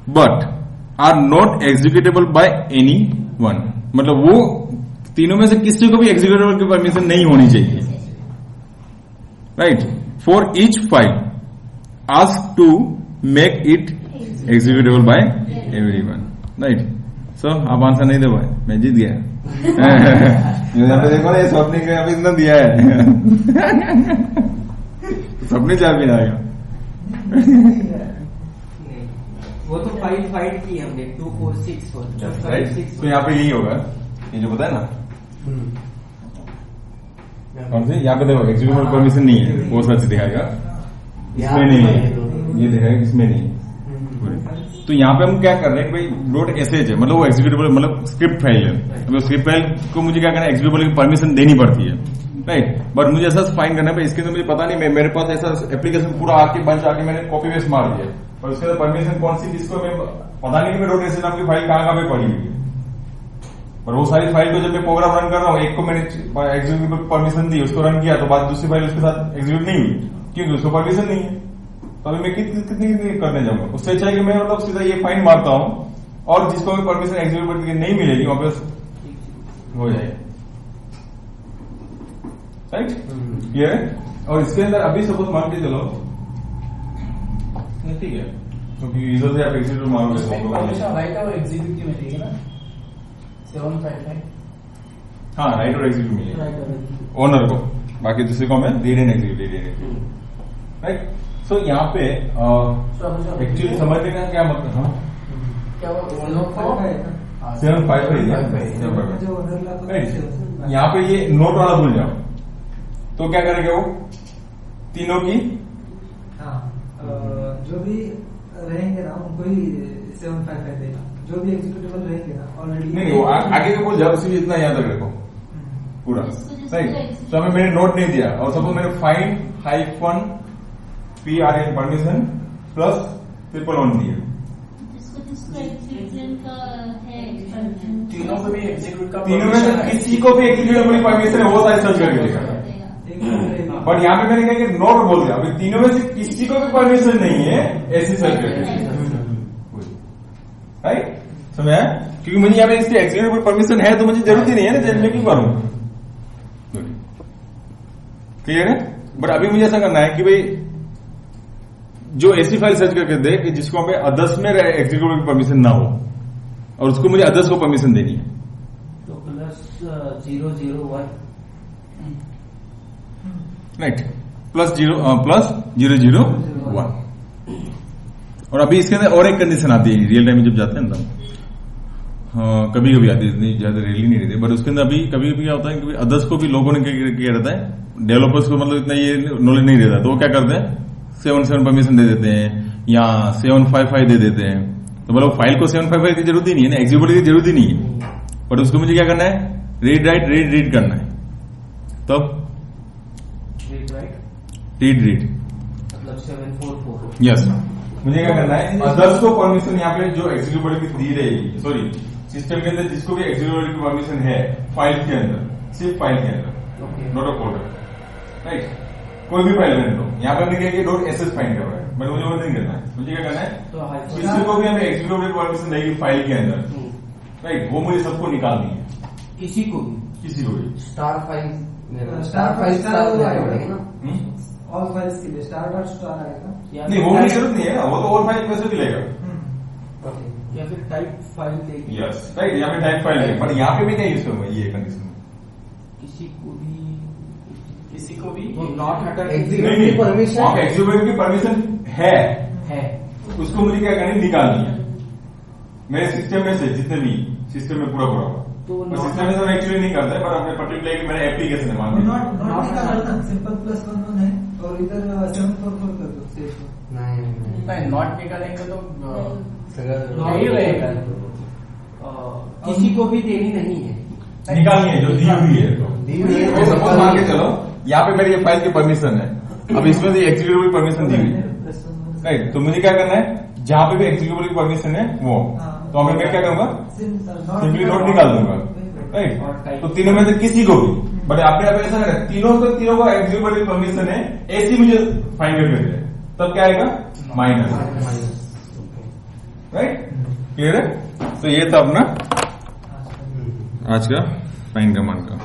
but are not executable by anyone. मतलब वो तीनों में से किसी को भी एग्जीक्यूटेबल की परमिशन नहीं होनी चाहिए, right. For each file ask to make it executable by everyone, right. So आप आंसर नहीं दे पाए, मैं जीत गया। यहाँ पे देखो ना, ये स्वप्न का अभी इतना दिया है। स्वप्न 4 भी आएगा। वो तो फाइल फाइट की हमने 2, 4, 6 राइट, तो यहाँ पे यही होगा, ये जो बताया ना, कौन से यहाँ पे देखो एग्जीक्यूटेबल परमिशन नहीं है, वो सच दिखाएगा, इसमें नहीं है, ये दिखाएगा इसमें नहीं है। तो यहाँ पे हम क्या कर रहे हैं भाई, .sh है, मतलब वो एग्जीक्यूटेबल मतलब स्क्रिप्ट फाइल है। अब स्क्रिप्ट फाइल को मुझे क्या करना है, एग्जीक्यूटेबल की परमिशन देनी पड़ती है, राइट। बट मुझे ऐसा फाइन करना है भाई, इसके अंदर मुझे पता नहीं, मेरे पास ऐसा एप्लीकेशन पूरा आके बंच आके मैंने कॉपी पेस्ट मार दिया, और उसके अंदर परमिशन कौन सी किसको, मैं पता नहीं कि मैं .sh नाम की फाइल कहाँ पे पड़ी हुई है। पर वो सारी फाइल को जब मैं प्रोग्राम रन कर रहा हूँ, एक को मैंने एग्जीक्यूटिव परमिशन दी, उसको रन किया, तो बाद दूसरी फाइल उसके साथ एग्जीक्यूट नहीं हुई, क्योंकि उसको परमिशन नहीं है। तो अभी मैं कितनी करने जाऊंगा, उससे अच्छा है कि मैं मतलब सीधा ये फाइन मारता हूँ, और जिसको भी परमिशन एग्जीक्यूट नहीं मिलेगी वापस हो जाएगा, राइट। क्लियर है। और इसके अंदर अभी सपोज मान के चलो, ठीक है, क्योंकि यूजर से आप एग्जीक्यूट मारोगे परमिशन राइट और एग्जीक्यूटिव में चाहिए ना 755। हाँ, राइट और एग्जीक्यूट मिलेगा ओनर को, बाकी दूसरे को हमें रीड एंड एग्जीक्यूट, राइट। सो यहाँ पे एक्चुअली समझने का क्या मतलब, हाँ क्या वो 755 यहाँ पे ये नोट वाला भूल जाओ, तो क्या करेंगे वो तीनों की, हाँ जो भी रहेंगे ना उनको ही 755 देगा, जो भी एग्जीक्यूटेबल रहेंगे ना ऑलरेडी। नहीं वो आगे का भूल जाओ, सिर्फ इतना याद रखो पूरा, राइट। तो हमें मैंने नोट नहीं दिया, और सपोज मैंने find hyphen PRN permission plus 111 दिया, जिसको एग्जीक्यूशन का है permission। तीनों को भी एग्जीक्यूट का तीनों में से किसी को भी एग्जीक्यूटेबल परमिशन है, वो सारी सर्च करके देगा। बट यहाँ पे मैंने कहा कि नोट बोल दिया, अभी तीनों में से किसी को भी परमिशन नहीं है, ऐसी सर्च करके, राइट। समझ आया, क्योंकि मुझे यहाँ पे इसकी एग्जीक्यूटेबल परमिशन है, तो मुझे जरूरत ही नहीं है ना, जब मैं क्यों करूं। क्लियर है। बट अभी मुझे ऐसा करना है कि भाई जो ऐसी फाइल सर्च करके दे कि जिसको हमें अदर्स में एग्जीक्यूटिव की परमिशन ना हो, और उसको मुझे अदर्स को परमिशन देनी है। तो +001 राइट, +001। और अभी इसके अंदर और एक कंडीशन आती है रियल टाइम में जब जाते हैं ना, कभी कभी आती है, इतनी ज्यादा रेली नहीं रहती, बट उसके अंदर अभी कभी कभी क्या होता है कि अदर्स को भी लोगों ने क्या रहता है, डेवलपर्स को मतलब इतना ये नॉलेज नहीं रहता, तो वो क्या करते हैं 7 परमिशन दे देते हैं या 755 दे देते हैं। तो मतलब फाइल को 755 की जरूरत ही नहीं है ना, एग्जीक्यूटिव की जरूरत ही नहीं है, बट उसको मुझे क्या करना है, रीड राइट रीड करना है। तब रीड मतलब 744 यस, मुझे क्या करना है, अदर्स को परमिशन यहाँ पे जो एग्जीक्यूटिव की दी रहेगी, सॉरी सिस्टम के अंदर जिसको भी एग्जीक्यूटिव की परमिशन है फाइल के अंदर, सिर्फ फाइल के अंदर, नॉट अ फोल्डर, राइट। कोई भी फाइल में लो, यहाँ पर देखिए डॉट एसएस फाइंड कर रहा है, बट मुझे वो नहीं करना है, मुझे क्या करना है, तो किसी को भी हमें एग्जीक्यूटिव की परमिशन देगी फाइल के अंदर, राइट, वो मुझे सबको निकालनी है, किसी को भी स्टार फाइल स्टार हो जाएगा ना, ऑल फाइल्स के लिए स्टार आएगा। नहीं वो भी जरूरत नहीं है ना, वो तो और फाइल वैसे भी लेगा, या फिर टाइप फाइल लेगी, यस राइट, यहाँ पे टाइप फाइल है, पर यहाँ पे मैं क्या यूज करूंगा ये कंडीशन, किसी को भी नॉट हटा एग्जीक्यूटिव परमिशन, एग्जीक्यूटिव की परमिशन है उसको मुझे क्या करनी, निकालनी है मेरे सिस्टम में से, जितने भी सिस्टम में पूरा हुआ, तो सिस्टम में तो एक्चुअली नहीं करता है, पर अपने पर्टिकुलर मेरे एप्लीकेशन है मान लीजिए, नॉट निकालना, सिंपल +1 है और इधर 744 कर दो सेव को। नहीं नॉट निकालेंगे तो नहीं रहेगा, किसी को भी देनी नहीं है, निकालनी है जो दी हुई है, तो सपोज मान के चलो यहाँ पे मेरी ये फाइल की परमिशन है, अब इसमें से एग्जीक्यूटिव की परमिशन दी हुई है, राइट, तो मुझे क्या करना है, जहां पे भी एग्जीक्यूटिव की परमिशन है वो, तो हमें मैं क्या करूंगा, सिंपली नोट निकाल दूंगा, राइट। तो तीनों में से किसी को भी, बट आपने अब ऐसा करें तीनों को एग्जीक्यूटिव की परमिशन है, ऐसी मुझे फाइंड करके दे, तब क्या आएगा, माइनस, राइट, क्लियर है। तो ये था अपना आज का फाइंड कमांड का।